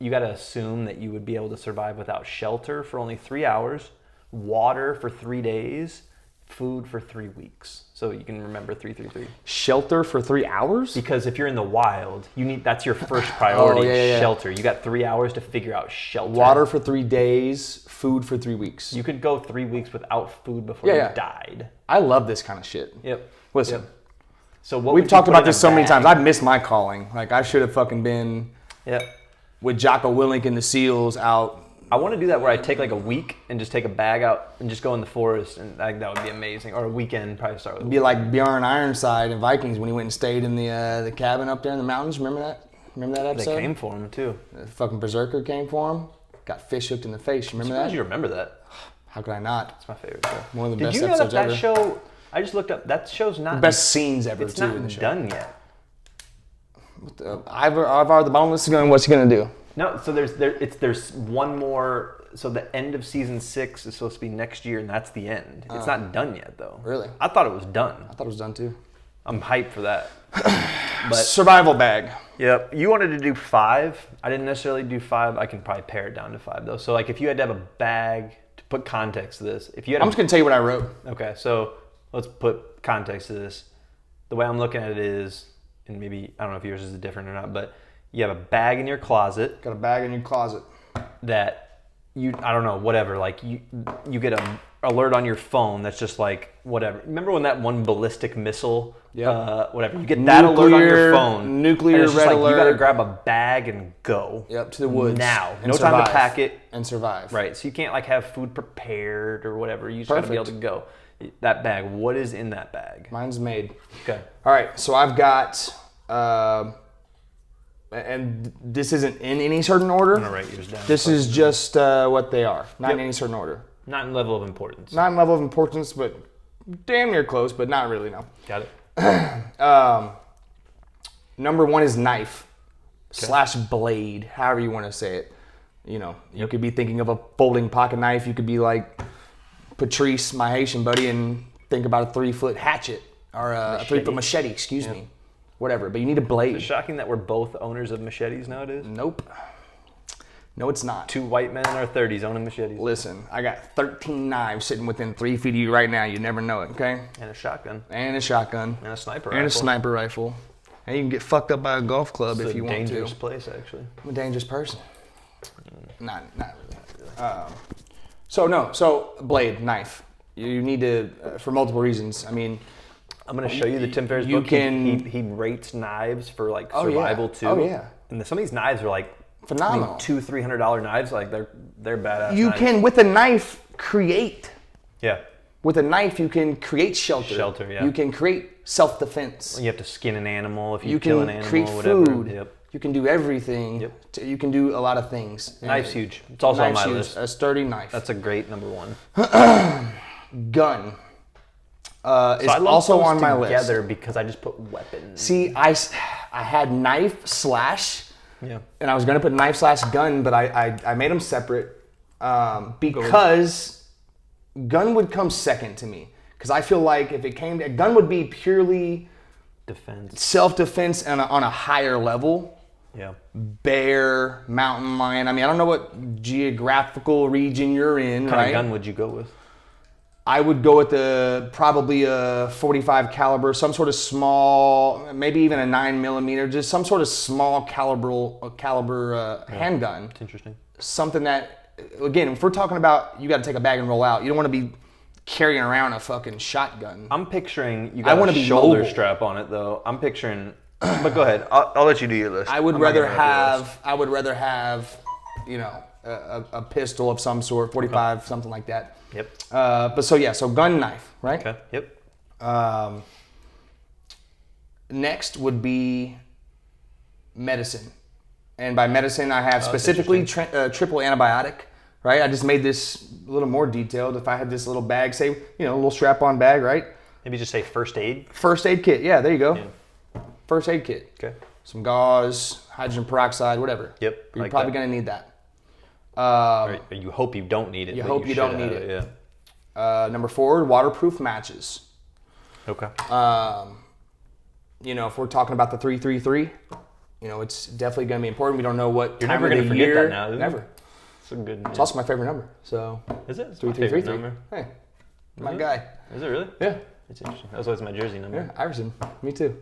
got to assume that you would be able to survive without shelter for only 3 hours, water for 3 days, food for 3 weeks. So you can remember 333. Shelter for 3 hours? Because if you're in the wild, that's your first priority, shelter. You got 3 hours to figure out shelter. Water for 3 days, food for 3 weeks. You could go 3 weeks without food before you died. I love this kind of shit. Yep. Listen. Yep. So what we've talked about this so many times. I've missed my calling. Like I should have fucking been with Jocko Willink and the SEALs out. I want to do that where I take like a week and just take a bag out and just go in the forest, and that would be amazing. Or a weekend, probably start with. It'd be like Bjorn Ironside in Vikings when he went and stayed in the cabin up there in the mountains. Remember that? Remember that episode? They came for him too. The fucking berserker came for him. Got fish hooked in the face. Remember that? You remember that? How could I not? It's my favorite show. One of the best episodes ever. Did you know that show? I just looked up. That show's not the best scenes ever. It's too not in the show. Done yet. Ivar the Boneless is going. What's he gonna do? No. So there's one more. So the end of season 6 is supposed to be next year, and that's the end. It's not done yet, though. Really? I thought it was done. I thought it was done too. I'm hyped for that. But survival bag. Yep. You wanted to do 5. I didn't necessarily do 5. I can probably pare it down to 5 though. So like if you had to have a bag, to put context to this, if you had I'm just gonna tell you what I wrote. Okay, so let's put context to this. The way I'm looking at it is, and maybe I don't know if yours is different or not, but you have a bag in your closet. Got a bag in your closet. That I don't know, whatever. Like you get a alert on your phone that's just like whatever. Remember when that one ballistic missile? Whatever. You get that alert on your phone. Nuclear red like, alert. You got to grab a bag and go. Yep, to the woods now. No time to pack it and survive. Right. So you can't like have food prepared or whatever. You just got to be able to go. That bag. What is in that bag? Mine's made. Okay. All right. So I've got. And this isn't in any certain order. I'm gonna write yours down. This is just what they are, not in any certain order. Not in level of importance. Not in level of importance, but damn near close, but not really, no. Got it. Number 1 is knife / blade, however you want to say it. You know, you could be thinking of a folding pocket knife. You could be like Patrice, my Haitian buddy, and think about a 3-foot hatchet or a 3-foot machete, excuse me. Whatever, but you need a blade. It's shocking that we're both owners of machetes nowadays. Nope. No, it's not. 2 white men in our 30s owning machetes. Listen, I got 13 knives sitting within 3 feet of you right now. You never know it, okay? And a shotgun. And a shotgun. And a sniper rifle. And a sniper rifle. And you can get fucked up by a golf club if you want to. It's a dangerous place, actually. I'm a dangerous person. Not really. So blade, knife. You need to, for multiple reasons. I mean... I'm going to show you the Tim Ferriss book. He rates knives for like survival too. Oh yeah. And some of these knives are like phenomenal. $200-$300 knives. Like they're badass. You can with a knife create. Yeah. With a knife you can create shelter. Shelter, yeah. You can create self-defense. You have to skin an animal if you kill an animal. Create whatever. food. Yep. You can do everything. Yep. You can do a lot of things. Knife's huge. It's also on my list. A sturdy knife. That's a great number 1. Gun. Is I also on my list. Together because I just put weapons. See, I had knife / and I was gonna put knife / gun, but I made them separate because gun would come second to me. Because I feel like if it came to gun would be purely defense, self-defense on a higher level. Yeah. Bear, mountain lion. I mean, I don't know what geographical region you're in, What kind of gun would you go with? I would go with probably a 45 caliber, some sort of small, maybe even a 9mm, just some sort of small caliber handgun. It's interesting. Something that, again, if we're talking about you got to take a bag and roll out, you don't want to be carrying around a fucking shotgun. I'm picturing you got a shoulder strap on it though. I'm picturing, but go ahead. I'll let you do your list. I would rather have, you know, a pistol of some sort, 45, something like that. Yep. So gun, knife, right? Okay. Yep. Next would be medicine. And by medicine, I have specifically triple antibiotic, right? I just made this a little more detailed. If I had this little bag, say, you know, a little strap-on bag, right? Maybe just say first aid. First aid kit, yeah, there you go. Yeah. First aid kit. Okay. Some gauze, hydrogen peroxide, whatever. Yep. You're probably going to need that. Or you hope you don't need it. You hope you don't need it. Yeah. Number 4, waterproof matches. Okay. You know, if we're talking about the 333, you know, it's definitely going to be important. We don't know what You're time never of the going to year. forget that now, Never. It's a good. It's also my favorite number. So Is it? It's 3333. Hey, my guy. Is it really? Yeah. It's interesting. That's always my jersey number. Yeah, Iverson. Me too.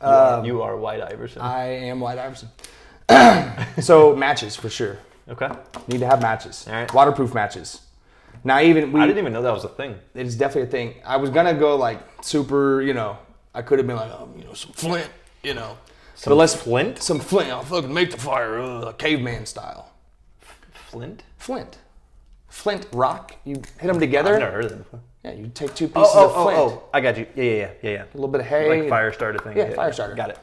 You are White Iverson. I am White Iverson. So matches for sure. Okay. Need to have matches. All right. Waterproof matches. Now I didn't even know that was a thing. It's definitely a thing. I was gonna go like super, you know. I could have been like, you know, some flint, you know. Flint? Some flint. I'll fucking make the fire, caveman style. Flint? Flint rock. You hit them together. I've never heard of them before. Yeah, you take 2 pieces of flint. Oh, I got you. Yeah. A little bit of hay. Like fire starter thing. Yeah, fire starter. Got it.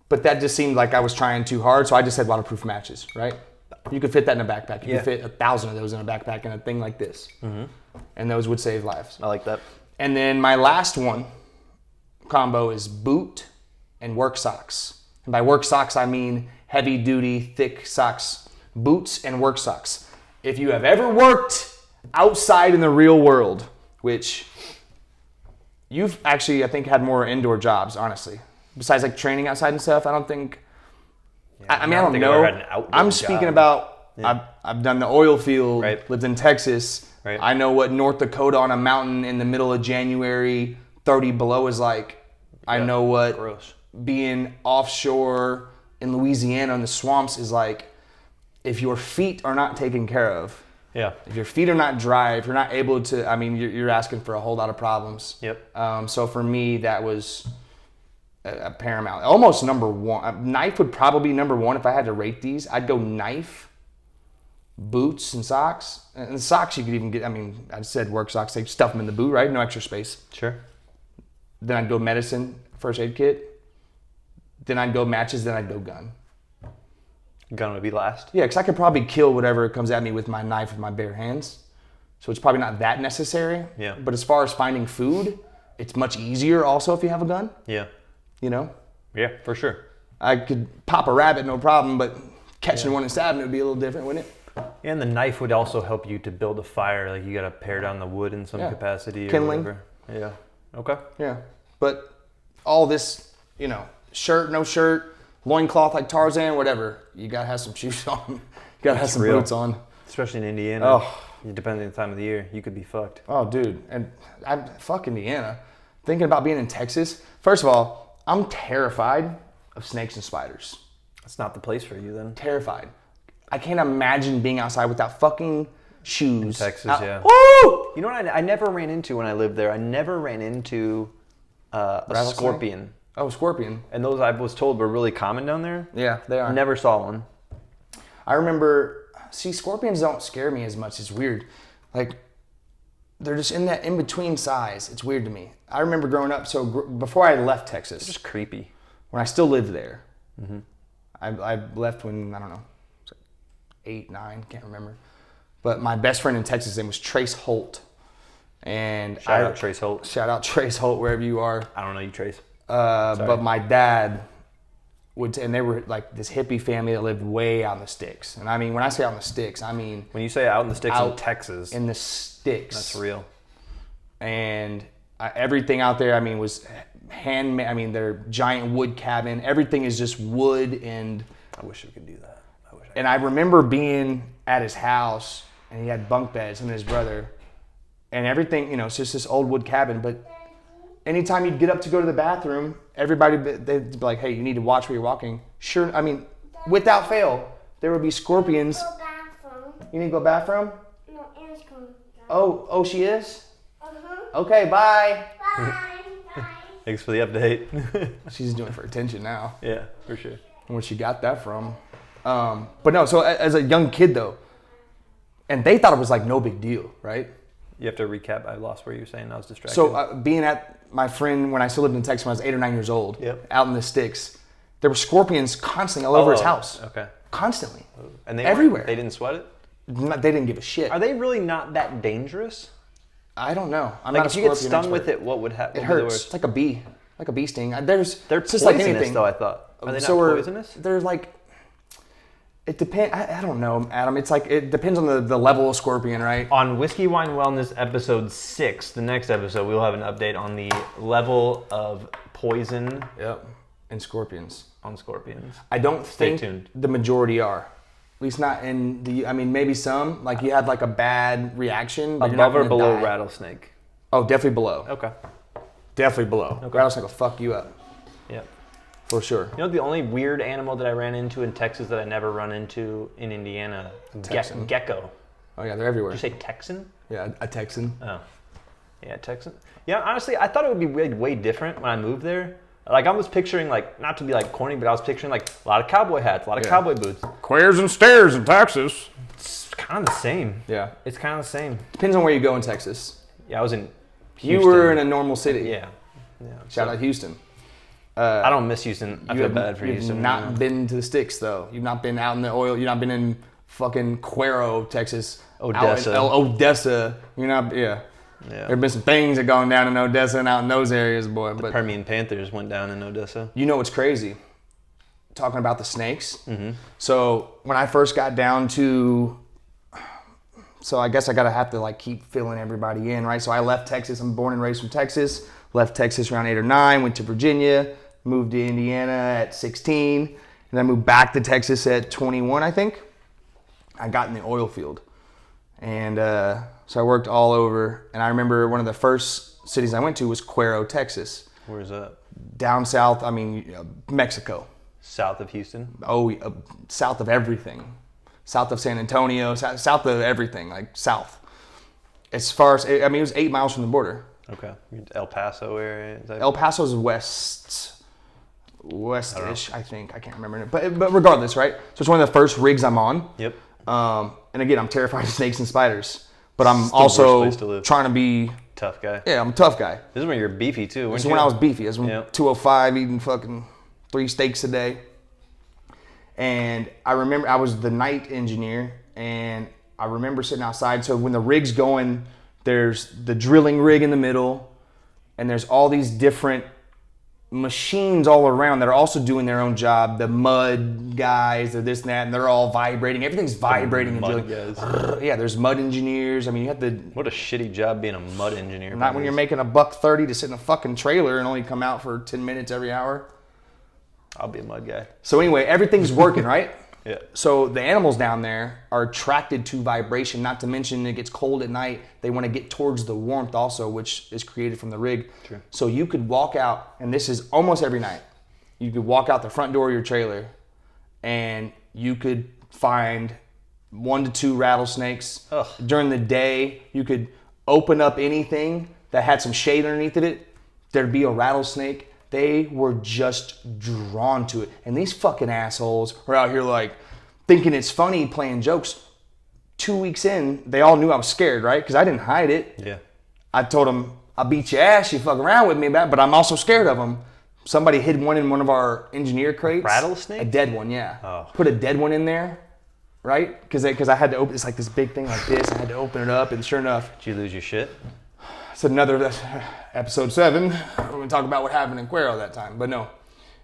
But that just seemed like I was trying too hard, so I just said waterproof matches, right? You could fit that in a backpack. You could fit 1,000 of those in a backpack and a thing like this. Mm-hmm. And those would save lives. I like that. And then my last one combo is boot and work socks. And by work socks, I mean heavy duty, thick socks. Boots and work socks. If you have ever worked outside in the real world, which you've actually, I think, had more indoor jobs, honestly. Besides like training outside and stuff, I don't think. Yeah, I mean, I don't know. I'm speaking about. Yeah. I've done the oil field. Right. Lived in Texas. Right. I know what North Dakota on a mountain in the middle of January, 30 below is like. I know what being offshore in Louisiana in the swamps is like. If your feet are not taken care of. Yeah. If your feet are not dry, if you're not able to, I mean, you're asking for a whole lot of problems. Yep. So for me, that was a paramount. Almost number one. Knife would probably be number one if I had to rate these. I'd go knife, boots, and socks. And socks you could even get, I mean, I said work socks. They stuff them in the boot, right? No extra space. Sure. Then I'd go medicine, first aid kit. Then I'd go matches. Then I'd go gun. Gun would be last? Yeah, because I could probably kill whatever comes at me with my knife with my bare hands. So it's probably not that necessary. Yeah. But as far as finding food, it's much easier also if you have a gun. Yeah. You know? Yeah, for sure. I could pop a rabbit, no problem, but catching one and stabbing it would be a little different, wouldn't it? And the knife would also help you to build a fire. Like you got to pare down the wood in some capacity. Kindling. Or whatever. Yeah. Okay. Yeah. But all this, you know, shirt, no shirt, loincloth like Tarzan, whatever. You got to have some shoes on. You got to have some boots on. Especially in Indiana. Oh. Depending on the time of the year, you could be fucked. Oh, dude. And fuck Indiana. Thinking about being in Texas. First of all, I'm terrified of snakes and spiders. That's not the place for you then. Terrified. I can't imagine being outside without fucking shoes. In Texas, yeah. Woo! You know what I never ran into when I lived there? I never ran into a scorpion. Oh, scorpion. And those I was told were really common down there. Yeah, they are. Never saw one. I remember, scorpions don't scare me as much. It's weird. Like, they're just in that in-between size. It's weird to me. I remember growing up, before I left Texas. It's just creepy. When I still lived there. Mm-hmm. I left when, I don't know, 8, 9, can't remember. But my best friend in Texas, his name was Trace Holt. And Shout out Trace Holt. Shout out Trace Holt, wherever you are. I don't know you, Trace. But my dad and they were like this hippie family that lived way out in the sticks. And I mean, when I say out in the sticks, I mean... When you say out in the sticks in Texas... In the sticks. That's real. And everything out there, I mean, was handmade. I mean, their giant wood cabin. Everything is just wood and... I wish we could do that. And I remember being at his house, and he had bunk beds, him and his brother. and everything, you know, it's just this old wood cabin. But anytime you'd get up to go to the bathroom, everybody, they'd be like, hey, you need to watch where you're walking. Sure, I mean, without fail, there would be scorpions. Go bathroom. You need to go bathroom? No, Anna's coming. Oh, she is? Uh-huh. Okay, bye. Bye. Bye. Thanks for the update. She's doing it for attention now. Yeah, for sure. Where she got that from. But no, so as a young kid though, and they thought it was like no big deal, right? You have to recap. I lost where you were saying. I was distracted. So being at my friend when I still lived in Texas when I was 8 or 9 years old, out in the sticks, there were scorpions constantly all over his house. Okay. Constantly. And they everywhere. They didn't sweat it? They didn't give a shit. Are they really not that dangerous? I don't know. I'm Like not a if you get scorpion stung expert. with it, what would happen? It hurts. It's like a bee. Like a bee sting. They're it's poisonous just like anything. though, I thought. Are they not So poisonous? They're like, it depends. I don't know, Adam. It's like, it depends on the level of scorpion, right? On Whiskey Wine Wellness episode 6, the next episode, we will have an update on the level of poison Yep. And scorpions. on scorpions. I don't think tuned. the majority are. At least not in the, I mean, maybe some. Like you had like a bad reaction. But you're not Above or gonna below die. rattlesnake? Oh, definitely below. Okay. Definitely below. Okay. Rattlesnake will fuck you up. Yeah. For sure. You know the only weird animal that I ran into in Texas that I never run into in Indiana? Texan. Gecko. Oh yeah, they're everywhere. Did you say Texan? Yeah, a Texan. Oh. Yeah, Texan. Yeah, honestly, I thought it would be way different when I moved there. Like, I was picturing, like, not to be, like, corny, but I was picturing, like, a lot of cowboy hats, a lot of cowboy boots. Queers and stairs in Texas. It's kind of the same. Yeah. It's kind of the same. Depends on where you go in Texas. Yeah, I was in You Houston. were in a normal city. Yeah. Shout out Houston. I don't miss Houston. I feel bad for You've Houston. not been to the sticks, though. You've not been out in the oil. You've not been in fucking Cuero, Texas. Odessa. Out in Odessa. You're not, yeah. There have been some things that gone down in Odessa and out in those areas, boy. The But Permian Panthers went down in Odessa. you know what's crazy? Talking about the snakes. Mm-hmm. So when I first got down to, so I guess I gotta have to like keep filling everybody in, right? So I left Texas. I'm born and raised from Texas. Left Texas around 8 or 9. Went to Virginia. Moved to Indiana at 16. And then moved back to Texas at 21, I think. I got in the oil field. And so I worked all over. And I remember one of the first cities I went to was Cuero, Texas. Where's that? Down south, I mean, Mexico. South of Houston? Oh, south of everything. South of San Antonio, south of everything, like south. As far as, I mean, it was 8 miles from the border. Okay. El Paso area? Is that... El Paso's west-ish, I think. I can't remember. But regardless, right? So it's one of the first rigs I'm on. Yep. And again, I'm terrified of snakes and spiders. But I'm It's the worst also place to live. trying to be, Tough guy. yeah, I'm a tough guy. This is when you're beefy, too. This is when I was beefy. I was Yep. 205 eating fucking 3 steaks a day. And I remember I was the night engineer, and I remember sitting outside. So when the rig's going, there's the drilling rig in the middle, and there's all these different machines all around that are also doing their own job. The mud guys, they're this and that, and they're all vibrating. Everything's vibrating and Mud drilling. guys. Yeah, there's mud engineers. I mean, you have to. What a shitty job being a mud engineer. Not when you're making $130 to sit in a fucking trailer and only come out for 10 minutes every hour. I'll be a mud guy. So anyway, everything's working, right? Yeah. So the animals down there are attracted to vibration, not to mention it gets cold at night. They want to get towards the warmth also, which is created from the rig. True. So you could walk out, and this is almost every night. You could walk out the front door of your trailer, and you could find 1 to 2 rattlesnakes. Ugh. During the day, you could open up anything that had some shade underneath it. There'd be a rattlesnake. They were just drawn to it. And these fucking assholes were out here like thinking it's funny playing jokes. 2 weeks in, they all knew I was scared, right? Because I didn't hide it. Yeah. I told them, I'll beat your ass, you fuck around with me, but I'm also scared of them. Somebody hid one in one of our engineer crates. Rattlesnake? A dead one, yeah. Oh. Put a dead one in there, right? Because I had to open, it's like this big thing like this. I had to open it up, and sure enough, Did you lose your shit? it's another episode 7. We're gonna talk about what happened in Cuero that time, but no,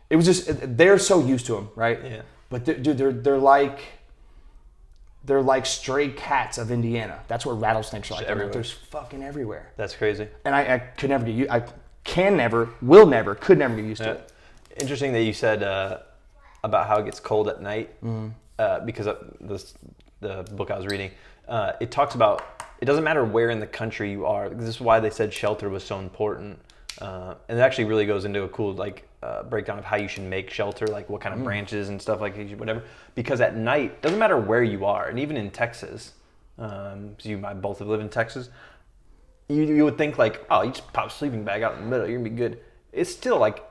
it was just they're so used to them, right? Yeah. But they're like stray cats of Indiana. That's what rattlesnakes are like. Everywhere. There's fucking everywhere. That's crazy. And I could never get used. I can never, will never, could never get used to it. Interesting that you said about how it gets cold at night because of the book I was reading. It talks about it doesn't matter where in the country you are. This is why they said shelter was so important. And it actually really goes into a cool breakdown of how you should make shelter, like what kind of branches and stuff like whatever. Because at night, doesn't matter where you are, and even in Texas, so you might both have lived in Texas, you would think like, oh, you just pop a sleeping bag out in the middle, you're gonna be good. It's still like,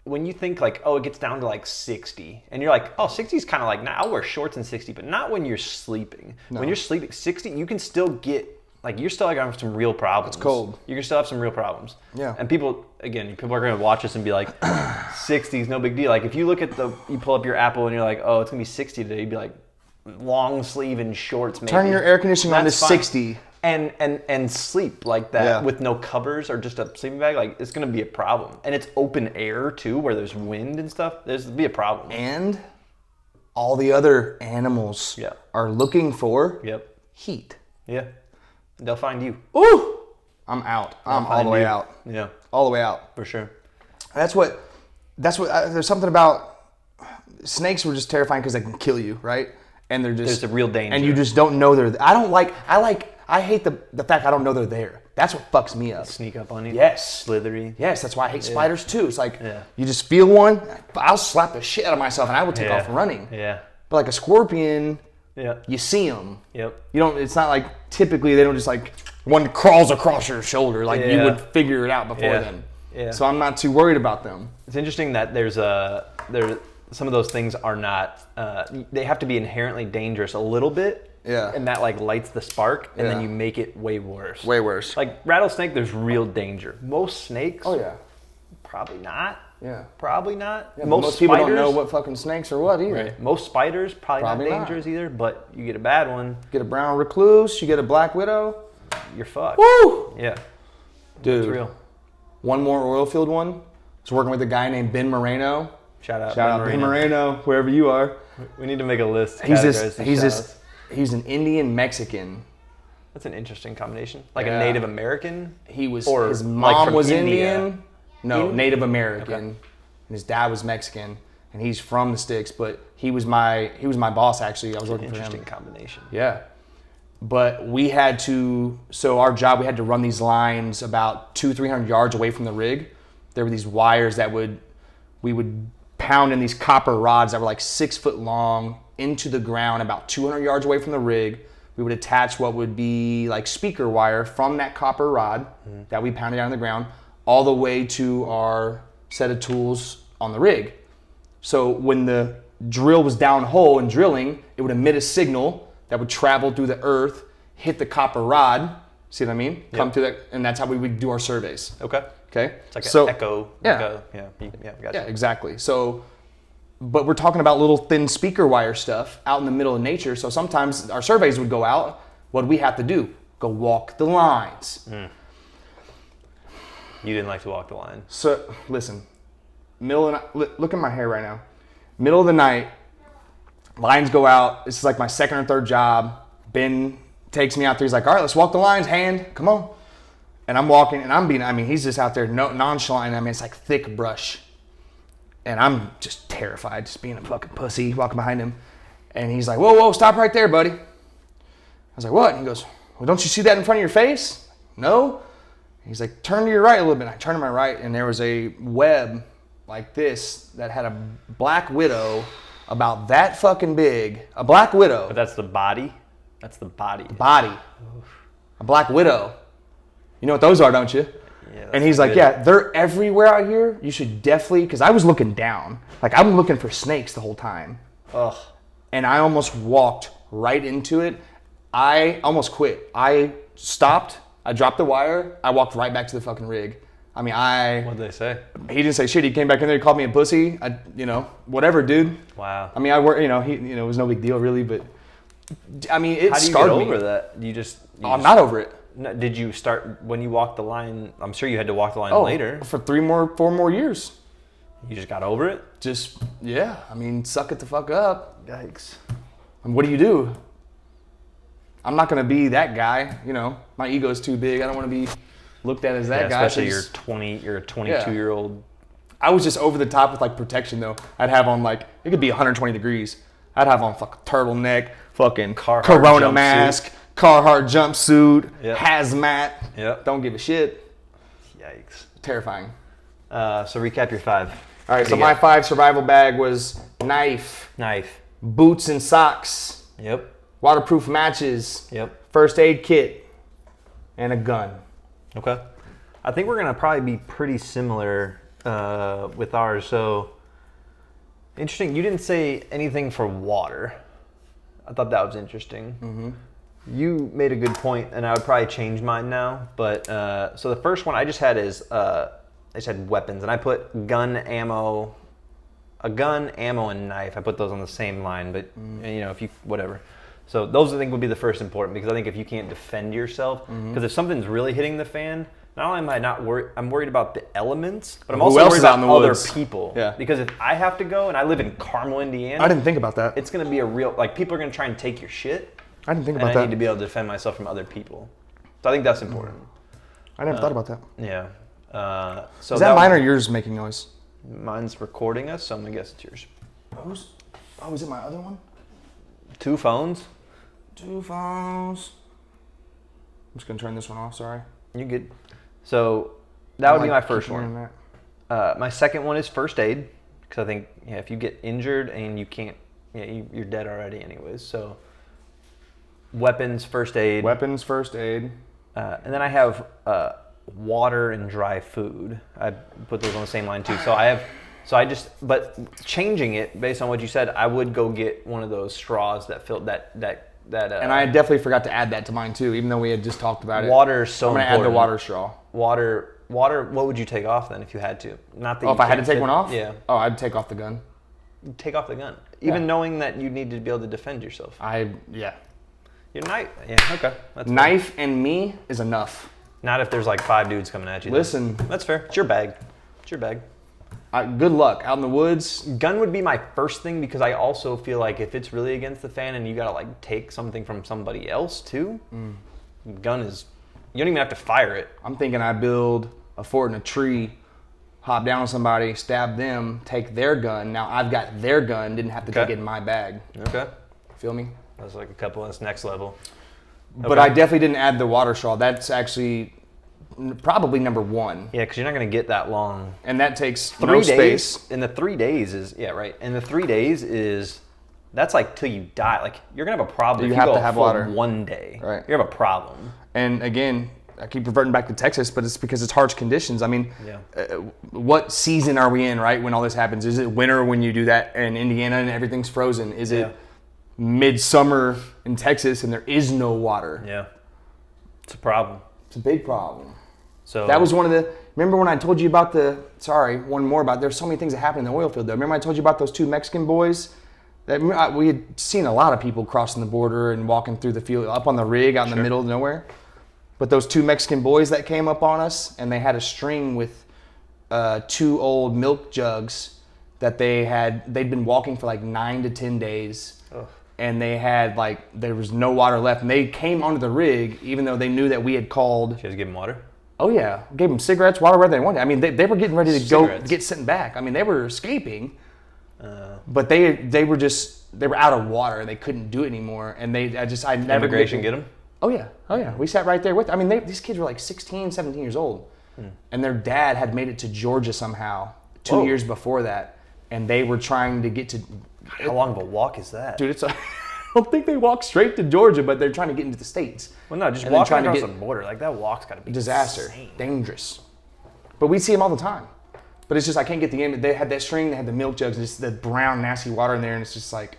when you think like, oh, it gets down to like 60, and you're like, oh, 60 is kind of like, nah, I'll wear shorts in 60, but not when you're sleeping. No. When you're sleeping, 60, you can still get, like, you're still gonna have some real problems. It's cold. You can still have some real problems. Yeah. And people are gonna watch us and be like, 60 is no big deal. Like, if you look at you pull up your Apple and you're like, oh, it's gonna be 60 today, you'd be like, long sleeve and shorts maybe. Turn your air conditioning on to 60. And sleep like that with no covers or just a sleeping bag, like, it's gonna be a problem. And it's open air too, where there's wind and stuff. There's be a problem. And all the other animals are looking for heat. Yeah, they'll find you. Ooh, I'm out. I'm all the way out. Yeah, all the way out for sure. That's what. There's something about snakes were just terrifying because they can kill you, right? And they're just there's a real danger, and you just don't know they're. I hate the fact I don't know they're there. That's what fucks me up. Sneak up on you. Yes. Slithery. Yes, that's why I hate spiders too. It's like you just feel one, I'll slap the shit out of myself and I will take off running. Yeah. But like a scorpion, you see them. Yep. You don't. It's not like typically they don't just like one crawls across your shoulder. Like you would figure it out before then. Yeah. So I'm not too worried about them. It's interesting that there's some of those things are not. They have to be inherently dangerous a little bit. Yeah. And that like lights the spark, and then you make it way worse. Way worse. Like rattlesnake, there's real danger. Most snakes. Oh yeah. Probably not. Yeah. Probably not. Yeah, most people don't know what fucking snakes are what either. Right. Most spiders probably not dangerous either, but you get a bad one. Get a brown recluse, you get a black widow, you're fucked. Woo! Yeah. Dude. It's real. One more oil field one. I was working with a guy named Ben Moreno. Shout out Ben Moreno, wherever you are. We need to make a list. He's an Indian Mexican. That's an interesting combination. Like a Native American? He was. Or his mom like was India. Indian. No, Native American. Okay. And his dad was Mexican, and he's from the sticks. But he was my boss actually. I was working for him. Interesting combination. Yeah. But we had to. So our job, we had to run these lines about 200-300 yards away from the rig. There were these wires that we would pound in these copper rods that were like 6 foot long into the ground about 200 yards away from the rig. We would attach what would be like speaker wire from that copper rod that we pounded down on the ground all the way to our set of tools on the rig. So when the drill was down hole and drilling, it would emit a signal that would travel through the earth, hit the copper rod, see what I mean? Yep. Come to that, and that's how we would do our surveys. Okay. It's like an echo. Yeah. Gotcha. Yeah, exactly. So, but we're talking about little thin speaker wire stuff out in the middle of nature. So sometimes our surveys would go out. What do we have to do? Go walk the lines. You didn't like to walk the line. So listen, middle of the night, look at my hair right now. Middle of the night, lines go out. This is like my second or third job. Ben takes me out there. He's like, all right, let's walk the lines, hand, come on. And I'm walking, and he's just out there nonchalant. It's like thick brush. And I'm just terrified, just being a fucking pussy, walking behind him. And he's like, whoa, stop right there, buddy. I was like, what? And he goes, well, don't you see that in front of your face? No. He's like, turn to your right a little bit. I turned to my right, and there was a web like this that had a black widow about that fucking big. A black widow. But that's the body? That's the body. Body. Oof. A black widow. You know what those are, don't you? Yeah, and he's like, yeah, they're everywhere out here. You should definitely, because I was looking down. Like, I'm looking for snakes the whole time. Ugh. And I almost walked right into it. I almost quit. I stopped. I dropped the wire. I walked right back to the fucking rig. What'd they say? He didn't say shit. He came back in there. He called me a pussy. Whatever, dude. Wow. I work. It was no big deal really, but it How do you scarred get me. over that? I'm not over it. No, did you start when you walked the line? I'm sure you had to walk the line later. For 4 more years. You just got over it? Suck it the fuck up. Yikes. And what do you do? I'm not gonna be that guy. My ego's too big. I don't want to be looked at as that guy. Especially you're a 22-year-old. I was just over the top with like protection though. I'd have on like, it could be 120 degrees. I'd have on fucking turtleneck, fucking Corona mask, Carhartt jumpsuit, Yep. hazmat. Yep. Don't give a shit. Yikes. Terrifying. So recap your 5. All right, What so do you my got? 5 survival bag was knife, Knife. boots and socks, Yep. waterproof matches, Yep. first aid kit, and a gun. Okay. I think we're gonna probably be pretty similar with ours. So interesting. You didn't say anything for water. I thought that was interesting. Mm-hmm. You made a good point, and I would probably change mine now. But so the first one I just had is I just had weapons, and I put gun, ammo, and knife. I put those on the same line, but if you whatever. So those I think would be the first important, because I think if you can't defend yourself, because if something's really hitting the fan, not only am I not worried, I'm worried about the elements, but I'm Who also else worried is out about in the other woods? people. Yeah. Because if I have to go, and I live in Carmel, Indiana, I didn't think about that. it's going to be a real, like, people are going to try and take your shit, I didn't think and about I that. need to be able to defend myself from other people. So I think that's important. I never thought about that. Yeah. So Is that mine or was- yours making noise? Mine's recording us, so I'm going to guess it's yours. Oh, is it my other one? 2 phones? 2 phones. I'm just gonna turn this one off. Sorry. You good. So that would be my first keep hearing one. that. My second one is first aid, because I think if you get injured and you can't, you're dead already anyways. So weapons, first aid, Weapons, first aid. and then I have water and dry food. I put those on the same line too. But changing it based on what you said, I would go get one of those straws that filled that. And I definitely forgot to add that to mine too, even though we had just talked about it. Water is so I'm gonna important. add the water straw. Water. What would you take off then if you had to? Not that. Oh, you if I had to can't take fit- one off? Yeah. Oh, I'd take off the gun. Take off the gun, even Yeah. knowing that you need to be able to defend yourself. Yeah. Your knife. Yeah. Okay. That's fair. Knife and me is enough. Not if there's like 5 dudes coming at you. then. Listen. That's fair. It's your bag. It's your bag. Good luck out in the woods. Gun would be my first thing, because I also feel like if it's really against the fan and you gotta like take something from somebody else too, gun is, you don't even have to fire it. I'm thinking I build a fort in a tree, hop down on somebody, stab them, take their gun. Now I've got their gun, didn't have to take Okay. it in my bag. Okay. Feel me? That's like a couple. That's next level. But Okay. I definitely didn't add the water straw. That's actually probably number 1. Yeah, because you're not gonna get that long. And that takes 3 no days. space. And the 3 days is right. And the 3 days is, that's like till you die. Like you're gonna have a problem. You if have you go to have full water. 1 day. Right. You have a problem. And again, I keep reverting back to Texas, but it's because it's harsh conditions. I mean, Yeah. what season are we in, right, when all this happens? Is it winter when you do that in Indiana and everything's frozen? Is Yeah. it midsummer in Texas and there is no water? Yeah. It's a problem. It's a big problem. So That was one of the, remember when I told you about one more about, there's so many things that happen in the oil field though. Remember I told you about those 2 Mexican boys? That we had seen a lot of people crossing the border and walking through the field, up on the rig out in the middle of nowhere. But those 2 Mexican boys that came up on us, and they had a string with 2 old milk jugs that they'd been walking for like 9 to 10 days. Ugh. And they had there was no water left. And they came onto the rig, even though they knew that we had called. you guys give them water? Oh yeah, gave them cigarettes, water, whatever they wanted. I mean, they were getting ready to Cigarettes. go get sent back. I mean, they were escaping, but they were out of water. They couldn't do it anymore, and I never Immigration get them? Oh yeah. We sat right there with. I mean, these kids were like 16, 17 years old, and their dad had made it to Georgia somehow 2 Whoa. years before that, and they were trying to get to. How long of a walk is that? Dude, I don't think they walked straight to Georgia, but they're trying to get into the States. Well, no, just And then walking trying to across get- the border. Like, that walk's got to be Disaster, insane. dangerous. But we see them all the time. But it's just I can't get the image. They had that string, they had the milk jugs, and just the brown nasty water in there, and it's just like,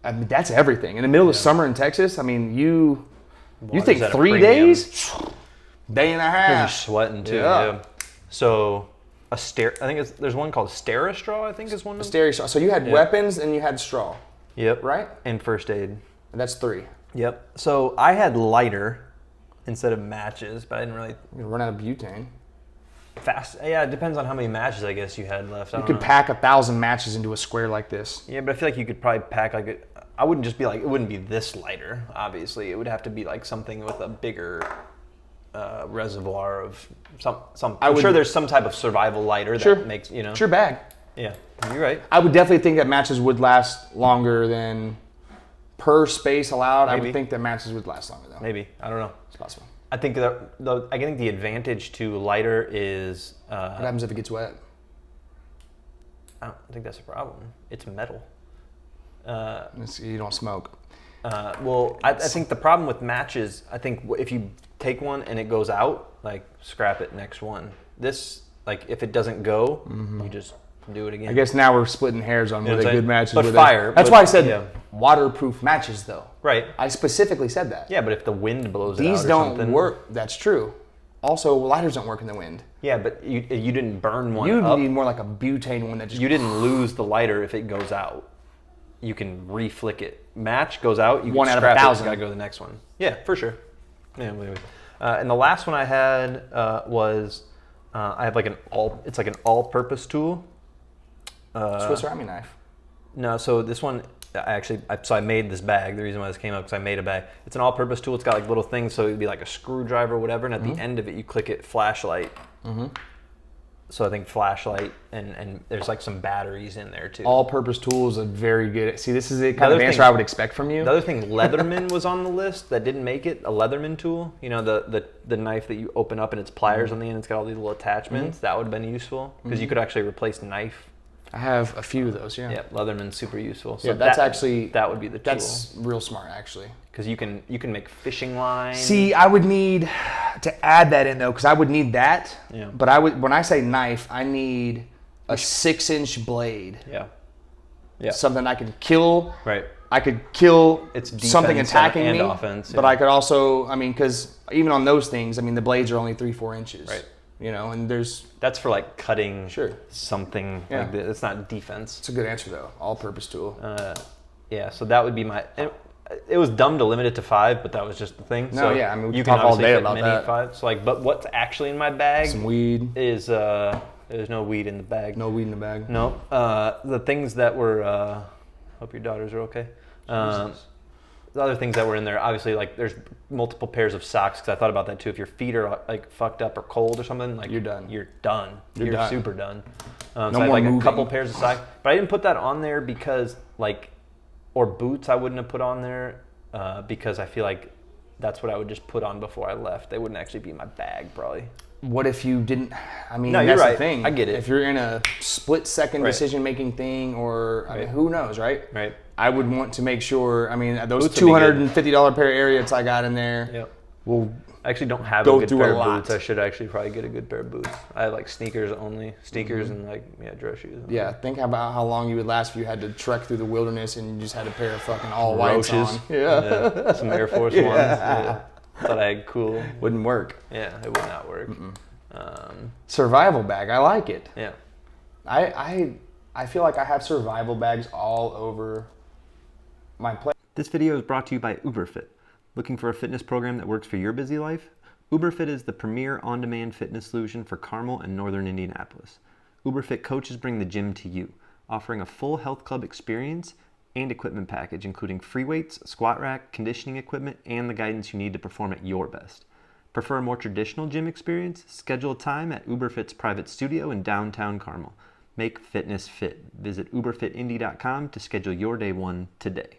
I mean, that's everything. In the middle of summer in Texas, I mean, you Water's think at a 3 premium. days, day and a You're half. sweating too. Yeah. Yeah. So I think there's one called Stera straw. I think is one of them. Stereo straw. So you had weapons and you had straw, Yep. right? And first aid. And that's 3. Yep. So I had lighter instead of matches, but I didn't really You're gonna run out of butane. fast. Yeah, it depends on how many matches I guess you had left. I You don't could know. pack 1,000 matches into a square like this. Yeah, but I feel like you could probably pack like I wouldn't just be like, it wouldn't be this lighter. Obviously, it would have to be like something with a bigger reservoir of some. I'm sure there's some type of survival lighter that Sure. makes It's your bag. Yeah, you're right. I would definitely think that matches would last longer than per space allowed, I Maybe. would think that matches would last longer though. Maybe. I don't know. It's possible. I think I think the advantage to lighter is What happens if it gets wet? I don't think that's a problem. It's metal. You don't smoke. Well, I think the problem with matches, I think if you take one and it goes out, like scrap it next one. This, like if it doesn't go, you just do it again. I guess now we're splitting hairs on You know were what they I'm good saying? matches. But were they- fire, That's but- why I said yeah. waterproof matches though. Right. I specifically said that. Yeah, but if the wind blows it out These or don't something, work. That's true. Also, lighters don't work in the wind. Yeah, but you didn't burn one You up. need more like a butane one that just. You didn't lose the lighter if it goes out. You can reflick it. Match goes out. You One can out of scrap 1,000. It, you gotta go to the next one. Yeah, for sure. Yeah, wait. And the last one I had was I have like an all-purpose tool. Swiss Army knife. No, so this one I made this bag. The reason why this came up because I made a bag. It's an all-purpose tool. It's got like little things, so it'd be like a screwdriver or whatever. And at the end of it, you click it flashlight. So I think flashlight and there's like some batteries in there too. All-purpose tool is a very good. See, this is the kind of Another answer thing- I would expect from you. The other thing, Leatherman was on the list that didn't make it. A Leatherman tool, you know, the knife that you open up and it's pliers on the end. It's got all these little attachments. That would have been useful because you could actually replace knife. I have a few of those. Yeah. Yeah, Leatherman's super useful. So Yeah, that's that would be the tool That's real smart, actually. because you can make fishing line. See, I would need to add that in though, because I would need that. Yeah. But when I say knife, I need a 6-inch blade. Yeah. Yeah. Something I can kill. Right. I could kill It's something defense attacking and me. offense, But yeah. I could also, I mean, because even on those things, I mean, the blades are only 3-4 inches. Right. You know, and That's for like cutting Sure. something Yeah. like this. It's not defense. it's a good answer though. All-purpose tool. Yeah, so that would be my. It was dumb to limit it to 5, but that was just the thing. No, so yeah, I mean, we you can talk all obviously day fit about many that. 5. So like, but what's actually in my bag Some weed. is there's no weed in the bag. No weed in the bag. No. The things that were. Hope your daughters are okay. The other things that were in there, obviously, like there's multiple pairs of socks because I thought about that too. If your feet are like fucked up or cold or something, like You're done. You're done. You're done. super done. So No I had more like moving. a couple pairs of socks, but I didn't put that on there because or boots I wouldn't have put on there because I feel like that's what I would just put on before I left. They wouldn't actually be in my bag probably. What if you didn't? I mean, No, that's you're the right. thing. I get it. If you're in a split-second Right. decision-making thing, or I mean, Right. who knows, right? Right. I would want to make sure. I mean, those Boots would be good. $250 pair of Ariats I got in there Yep. will I actually don't have Go a good through pair a of lot. boots. I should actually probably get a good pair of boots. I have like sneakers only, and like dress shoes. Yeah, think about how long you would last if you had to trek through the wilderness and you just had a pair of fucking all whites Roaches. on. Yeah. Some Air Force Ones. Yeah. Thought I had cool. Wouldn't work. Yeah, it would not work. Survival bag, I like it. Yeah. I feel like I have survival bags all over my place. This video is brought to you by UberFit. Looking for a fitness program that works for your busy life? UberFit is the premier on-demand fitness solution for Carmel and northern Indianapolis. UberFit coaches bring the gym to you, offering a full health club experience and equipment package, including free weights, squat rack, conditioning equipment, and the guidance you need to perform at your best. Prefer a more traditional gym experience? Schedule a time at UberFit's private studio in downtown Carmel. Make fitness fit. Visit uberfitindy.com to schedule your day one today.